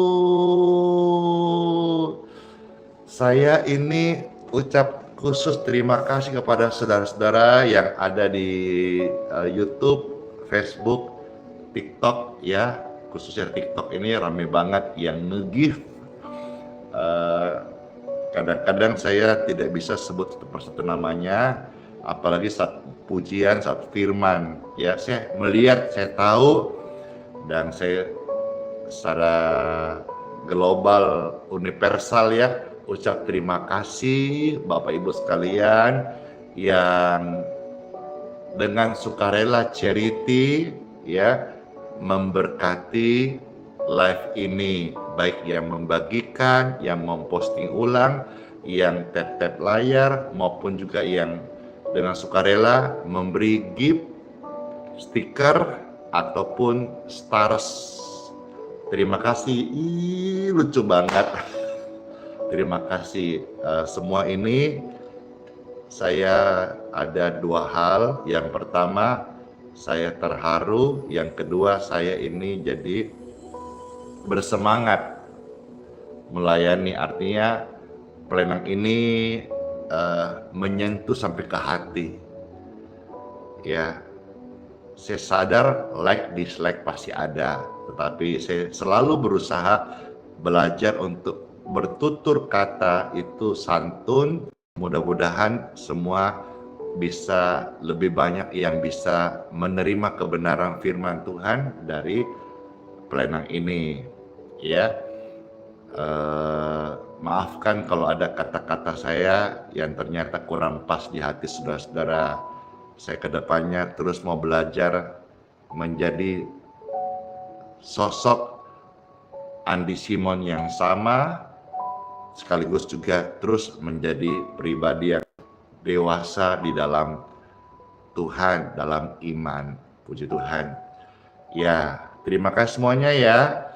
Saya ini ucap khusus terima kasih kepada saudara-saudara yang ada di YouTube, Facebook, TikTok ya, khususnya TikTok ini rame banget yang nge-gift. Kadang-kadang saya tidak bisa sebut satu persatu namanya, apalagi saat pujian, saat firman. Ya, saya melihat, saya tahu, dan saya secara global, universal ya, ucap terima kasih Bapak Ibu sekalian yang dengan sukarela charity ya memberkati live ini, baik yang membagikan, yang memposting ulang, yang tap-tap layar, maupun juga yang dengan sukarela memberi gift, stiker, ataupun stars. Terima kasih, lucu banget. Terima kasih. Semua ini saya ada dua hal. Yang pertama, saya terharu. Yang kedua, saya ini jadi bersemangat melayani. Artinya pelayanan ini menyentuh sampai ke hati. Ya, saya sadar like dislike pasti ada, tetapi saya selalu berusaha belajar untuk bertutur kata itu santun. Mudah-mudahan semua bisa lebih banyak yang bisa menerima kebenaran firman Tuhan dari pelayanan ini ya. Maafkan kalau ada kata-kata saya yang ternyata kurang pas di hati saudara-saudara. Saya kedepannya terus mau belajar menjadi sosok Andi Simon yang sama, sekaligus juga terus menjadi pribadi yang dewasa di dalam Tuhan, dalam iman. Puji Tuhan. Ya, terima kasih semuanya ya.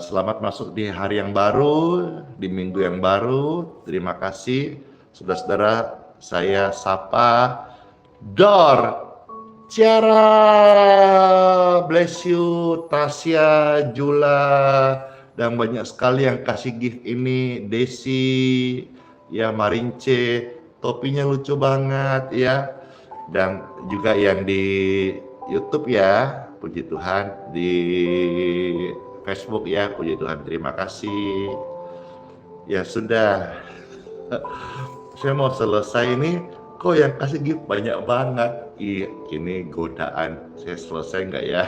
Selamat masuk di hari yang baru, di minggu yang baru. Terima kasih, saudara-saudara. Saya sapa Dor, Ciara, bless you, Tasya, Jula, dan banyak sekali yang kasih gift ini. Desi, ya, Marince, topinya lucu banget ya. Dan juga yang di YouTube ya, puji Tuhan, di Facebook ya, puji Tuhan, terima kasih. Ya sudah, saya mau selesai ini, kok yang kasih gift banyak banget. Iya, ini godaan, saya selesai nggak ya?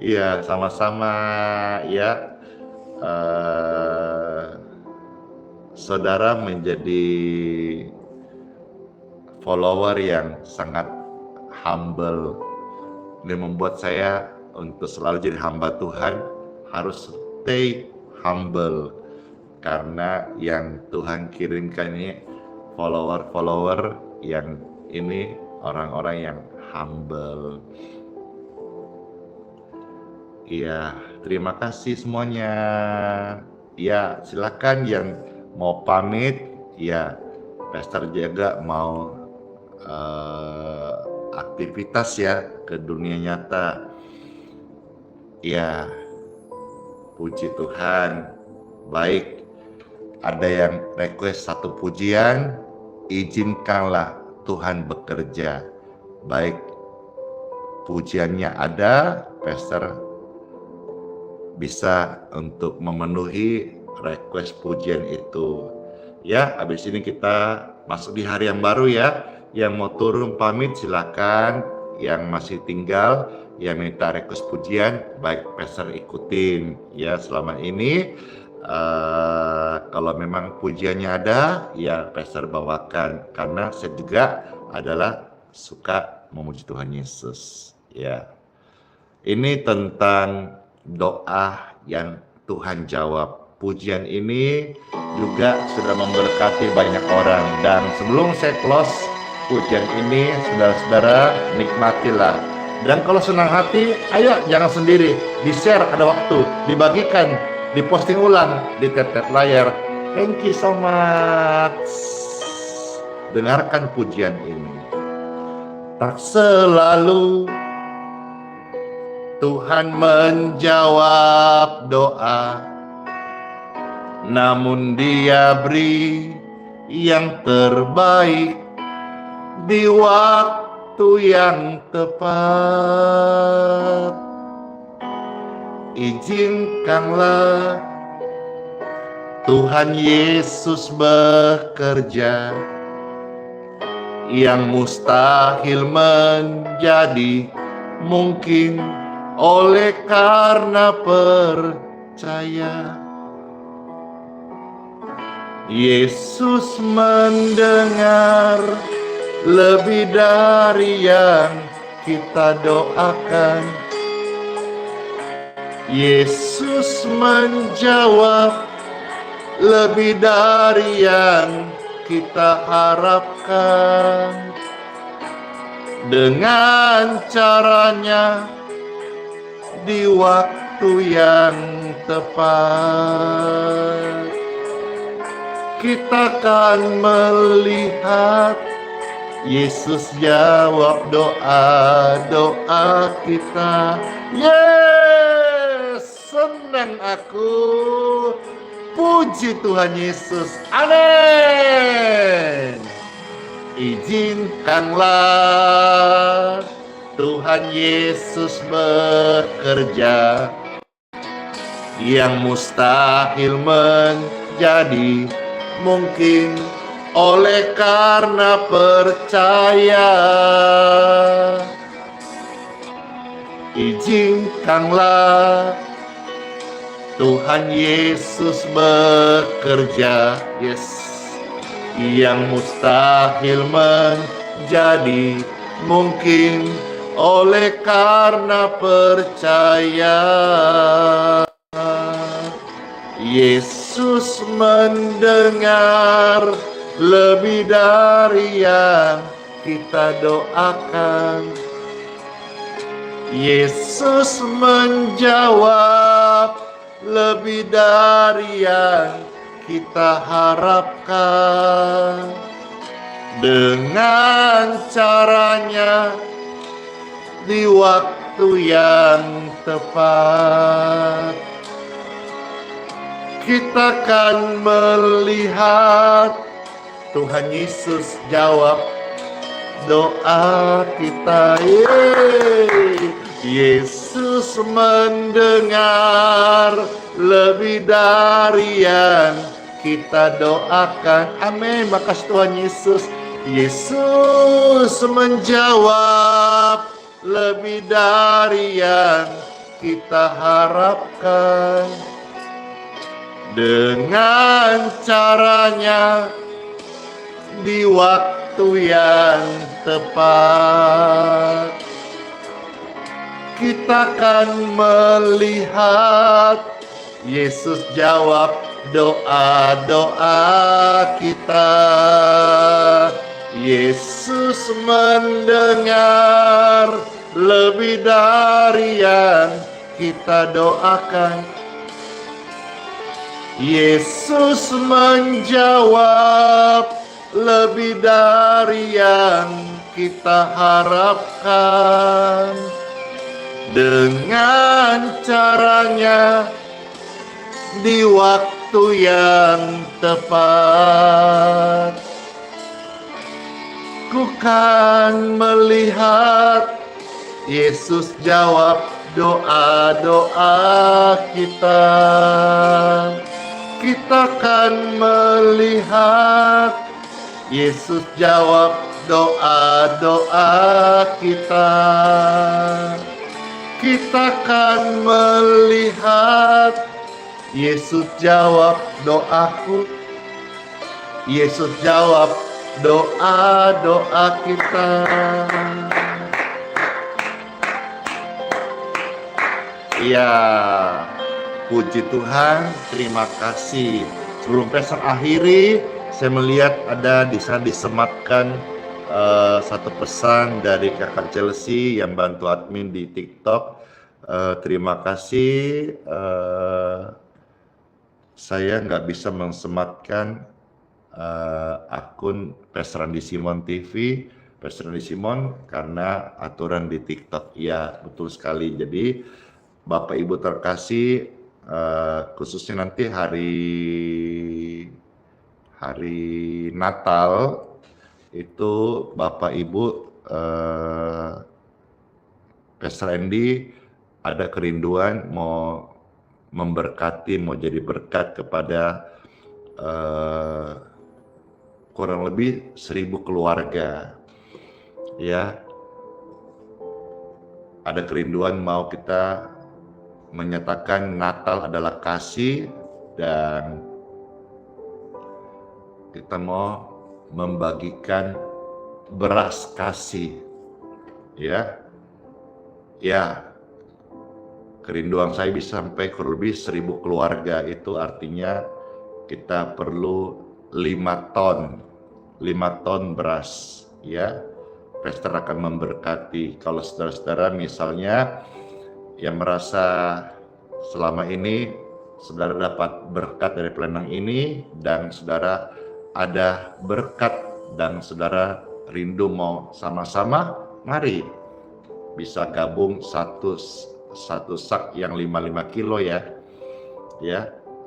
Iya, sama-sama ya. Saudara menjadi follower yang sangat humble. Ini membuat saya untuk selalu jadi hamba Tuhan, harus stay humble. Karena yang Tuhan kirimkan ini follower-follower yang ini orang-orang yang humble. Iya, terima kasih semuanya. Ya, silakan yang mau pamit, ya, Pastor juga mau aktivitas ya ke dunia nyata. Ya, puji Tuhan. Baik, ada yang request satu pujian, izinkanlah Tuhan bekerja. Baik, pujiannya ada, Pastor bisa untuk memenuhi request pujian itu. Ya, habis ini kita masuk di hari yang baru ya. Yang mau turun pamit silakan. Yang masih tinggal, yang minta request pujian, baik Pastor ikutin ya selama ini. Kalau memang pujiannya ada, ya Pastor bawakan. Karena saya juga adalah suka memuji Tuhan Yesus. Ya, ini tentang doa yang Tuhan jawab. Pujian ini juga sudah memberkati banyak orang. Dan sebelum saya close pujian ini, saudara-saudara nikmatilah. Dan kalau senang hati, ayo jangan sendiri, di-share ada waktu, dibagikan, diposting ulang di tab-tab layar. Thank you so much. Dengarkan pujian ini. Tak selalu Tuhan menjawab doa, namun Dia beri yang terbaik di waktu yang tepat. Izinkanlah Tuhan Yesus bekerja, yang mustahil menjadi mungkin oleh karena percaya. Yesus mendengar lebih dari yang kita doakan. Yesus menjawab lebih dari yang kita harapkan. Dengan caranya di waktu yang tepat, kita akan melihat Yesus jawab doa-doa kita. Yes, senang aku. Puji Tuhan Yesus. Amin. Izinkanlah Tuhan Yesus bekerja, yang mustahil menjadi mungkin oleh karena percaya. Izinkanlah Tuhan Yesus bekerja, yes, yang mustahil menjadi mungkin oleh karena percaya. Yesus mendengar lebih dari yang kita doakan. Yesus menjawab lebih dari yang kita harapkan. Dengan caranya di waktu yang tepat, kita akan melihat Tuhan Yesus jawab doa kita. Yesus mendengar lebih dari yang kita doakan. Amin. Makasih Tuhan Yesus. Yesus menjawab lebih dari yang kita harapkan. Dengan caranya di waktu yang tepat, kita akan melihat Yesus jawab doa-doa kita. Yesus mendengar lebih dari yang kita doakan. Yesus menjawab lebih dari yang kita harapkan. Dengan caranya di waktu yang tepat, ku kan melihat Yesus jawab doa-doa kita. Kita kan melihat Yesus jawab doa-doa kita. Kita kan melihat Yesus jawab doaku. Yesus jawab doa-doa kita. Ya, puji Tuhan, terima kasih. Sebelum pesan akhiri, saya melihat ada di sana disematkan satu pesan dari kakak Chelsea yang bantu admin di TikTok. Terima kasih. Saya nggak bisa mensematkan akun Pastor Randy Simon TV, Pastor Randy Simon, karena aturan di TikTok. Ya, betul sekali. Jadi Bapak Ibu terkasih, khususnya nanti hari Natal itu Bapak Ibu Pastor Randy ada kerinduan mau memberkati, mau jadi berkat kepada kurang lebih 1.000 keluarga. Ya, ada kerinduan mau kita menyatakan Natal adalah kasih, dan kita mau membagikan beras kasih. Ya, kerinduan saya bisa sampai kurang lebih 1.000 keluarga. Itu artinya kita perlu 5 ton beras. Ya, Pastor akan memberkati. Kalau saudara-saudara misalnya yang merasa selama ini saudara dapat berkat dari pelayanan ini, dan saudara ada berkat dan saudara rindu mau sama-sama, mari bisa gabung satu sak yang 5 kilo ya,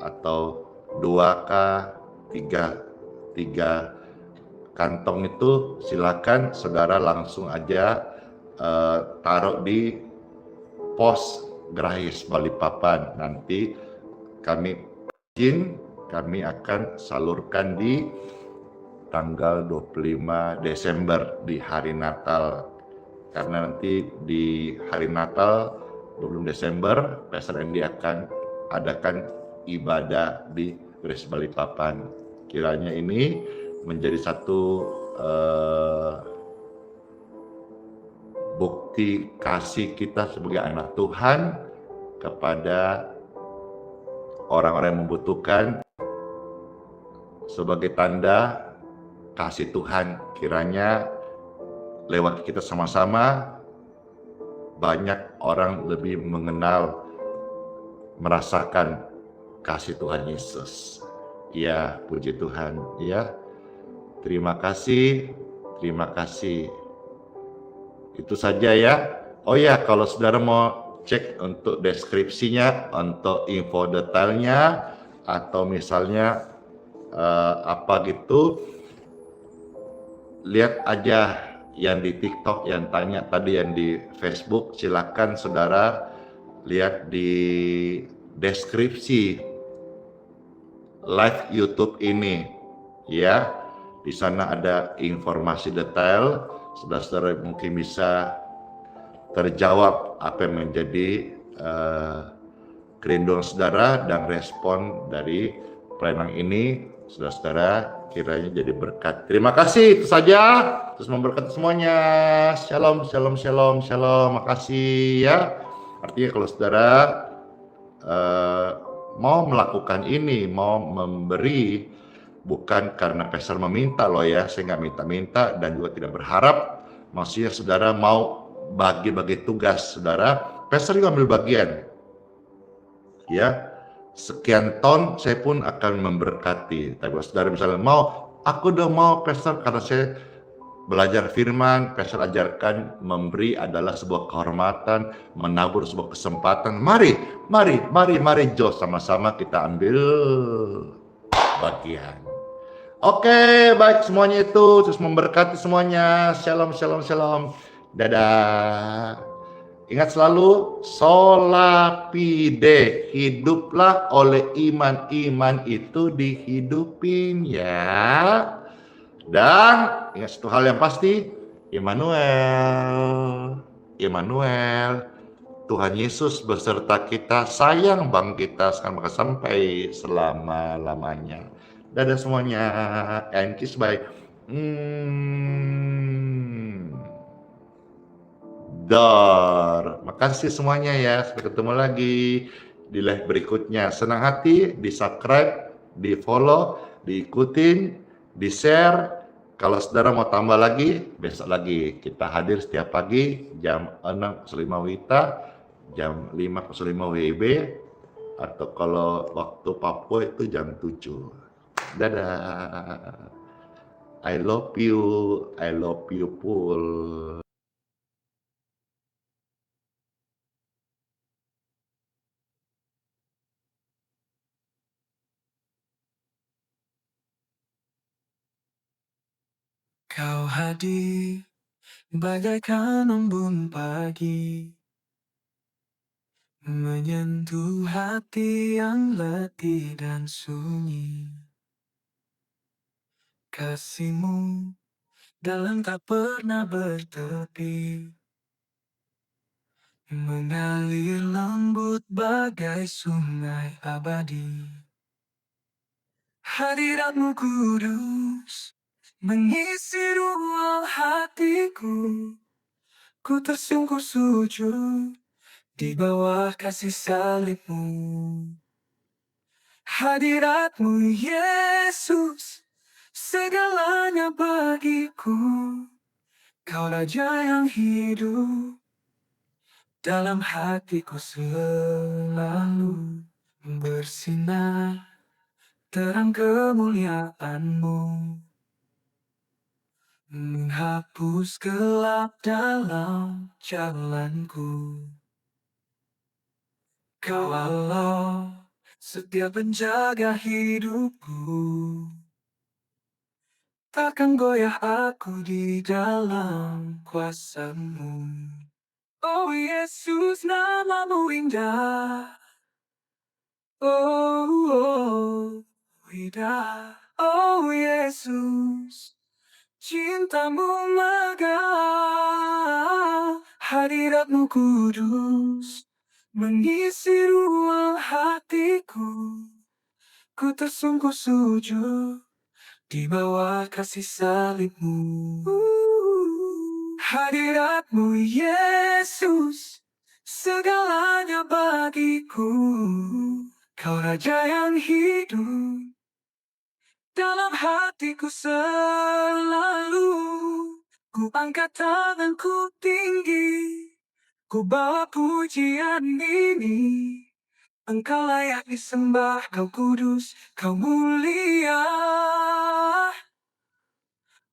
atau 2K, 3 kantong itu silakan saudara langsung aja taruh di pos Grahis Balikpapan. Nanti kami akan salurkan di tanggal 25 Desember di hari Natal. Karena nanti di hari Natal 20 Desember Pastor Randy akan adakan ibadah di Grahis Balikpapan. Kiranya ini menjadi satu bukti bukti kasih kita sebagai anak Tuhan kepada orang-orang yang membutuhkan, sebagai tanda kasih Tuhan. Kiranya lewat kita sama-sama banyak orang lebih mengenal, merasakan kasih Tuhan Yesus. Ya, puji Tuhan. Ya, terima kasih, terima kasih. Itu saja ya. Oh ya, kalau saudara mau cek untuk deskripsinya, untuk info detailnya, atau misalnya apa gitu, lihat aja yang di TikTok, yang tanya tadi yang di Facebook, silakan saudara lihat di deskripsi live YouTube ini ya. Di sana ada informasi detail, saudara-saudara mungkin bisa terjawab apa yang menjadi kerinduan saudara dan respon dari pelayanan ini. Saudara-saudara kiranya jadi berkat. Terima kasih, itu saja. Terus memberkati semuanya. Shalom, shalom, shalom, shalom. Makasih ya. Artinya kalau saudara mau melakukan ini, mau memberi, bukan karena pastor meminta loh ya, saya nggak minta-minta dan juga tidak berharap. Maksudnya saudara mau bagi-bagi tugas saudara, pastor juga ambil bagian. Ya, sekian ton saya pun akan memberkati. Tapi kalau saudara misalnya mau, aku udah mau pastor karena saya belajar firman, pastor ajarkan memberi adalah sebuah kehormatan, menabur sebuah kesempatan. Mari, Jo, sama-sama kita ambil bagian. Oke, baik semuanya itu, terus memberkati semuanya. Shalom, shalom, shalom. Dadah. Ingat selalu, sola fide, hiduplah oleh iman. Iman itu dihidupin ya. Dan ingat satu hal yang pasti, Immanuel, Tuhan Yesus beserta kita, sayang bang kita sekarang sampai selama-lamanya. Dadah semuanya, and kiss bye. Makasih semuanya ya. Sampai ketemu lagi di live berikutnya. Senang hati, di subscribe, di follow, diikutin, di share. Kalau saudara mau tambah lagi, besok lagi kita hadir setiap pagi jam 6.05 WITA, jam 5.05 WIB, atau kalau waktu Papua itu jam 7. Dadah. I love you, Pul. Kau hadir bagaikan embun pagi, menyentuh hati yang letih dan sunyi. Kasih-Mu dalam tak pernah bertepi, mengalir lembut bagai sungai abadi. Hadirat-Mu kudus mengisi ruang hatiku, ku tersungkur sujud di bawah kasih salib-Mu. Hadirat-Mu Yesus, segalanya bagiku. Kau Raja yang hidup dalam hatiku selalu bersinar terang kemuliaan-Mu, menghapus gelap dalam jalanku. Kau Allah, setia penjaga hidupku, takkan goyah aku di dalam kuasa-Mu. Oh Yesus, nama-Mu indah. Oh, indah. Oh Yesus, cinta-Mu megah. Hadirat-Mu kudus mengisi ruang hatiku, ku tersungkur sujud di bawah kasih salib-Mu. Hadirat-Mu Yesus, segalanya bagiku. Kau Raja yang hidup dalam hatiku selalu. Ku angkat tanganku tinggi, ku bawa pujian ini. Engkau layak disembah, kau kudus, kau mulia.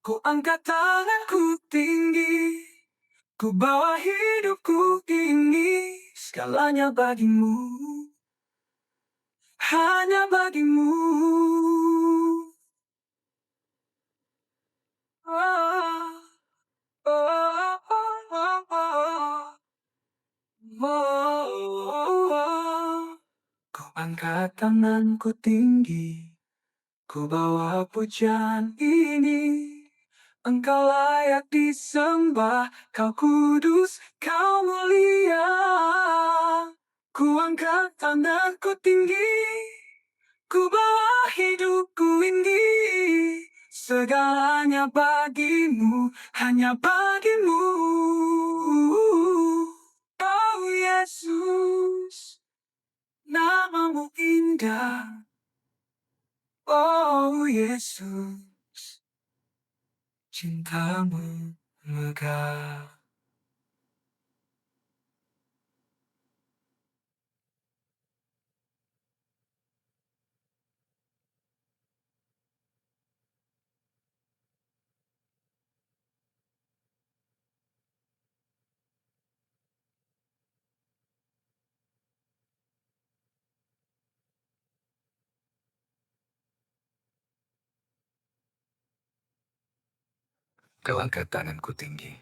Ku angkat tanganku tinggi, ku bawa hidupku ini. Segalanya bagimu, hanya bagimu. Oh, oh, oh, oh, oh, oh. Ku angkat tanganku tinggi, ku bawa pujian ini. Engkau layak disembah, kau kudus, kau mulia. Ku angkat tanganku tinggi, ku bawa hidupku ini. Segalanya bagimu, hanya bagimu. Oh Yesus, namamu indah. Oh Yesus, cintamu megah. Kau angkat tanganku tinggi.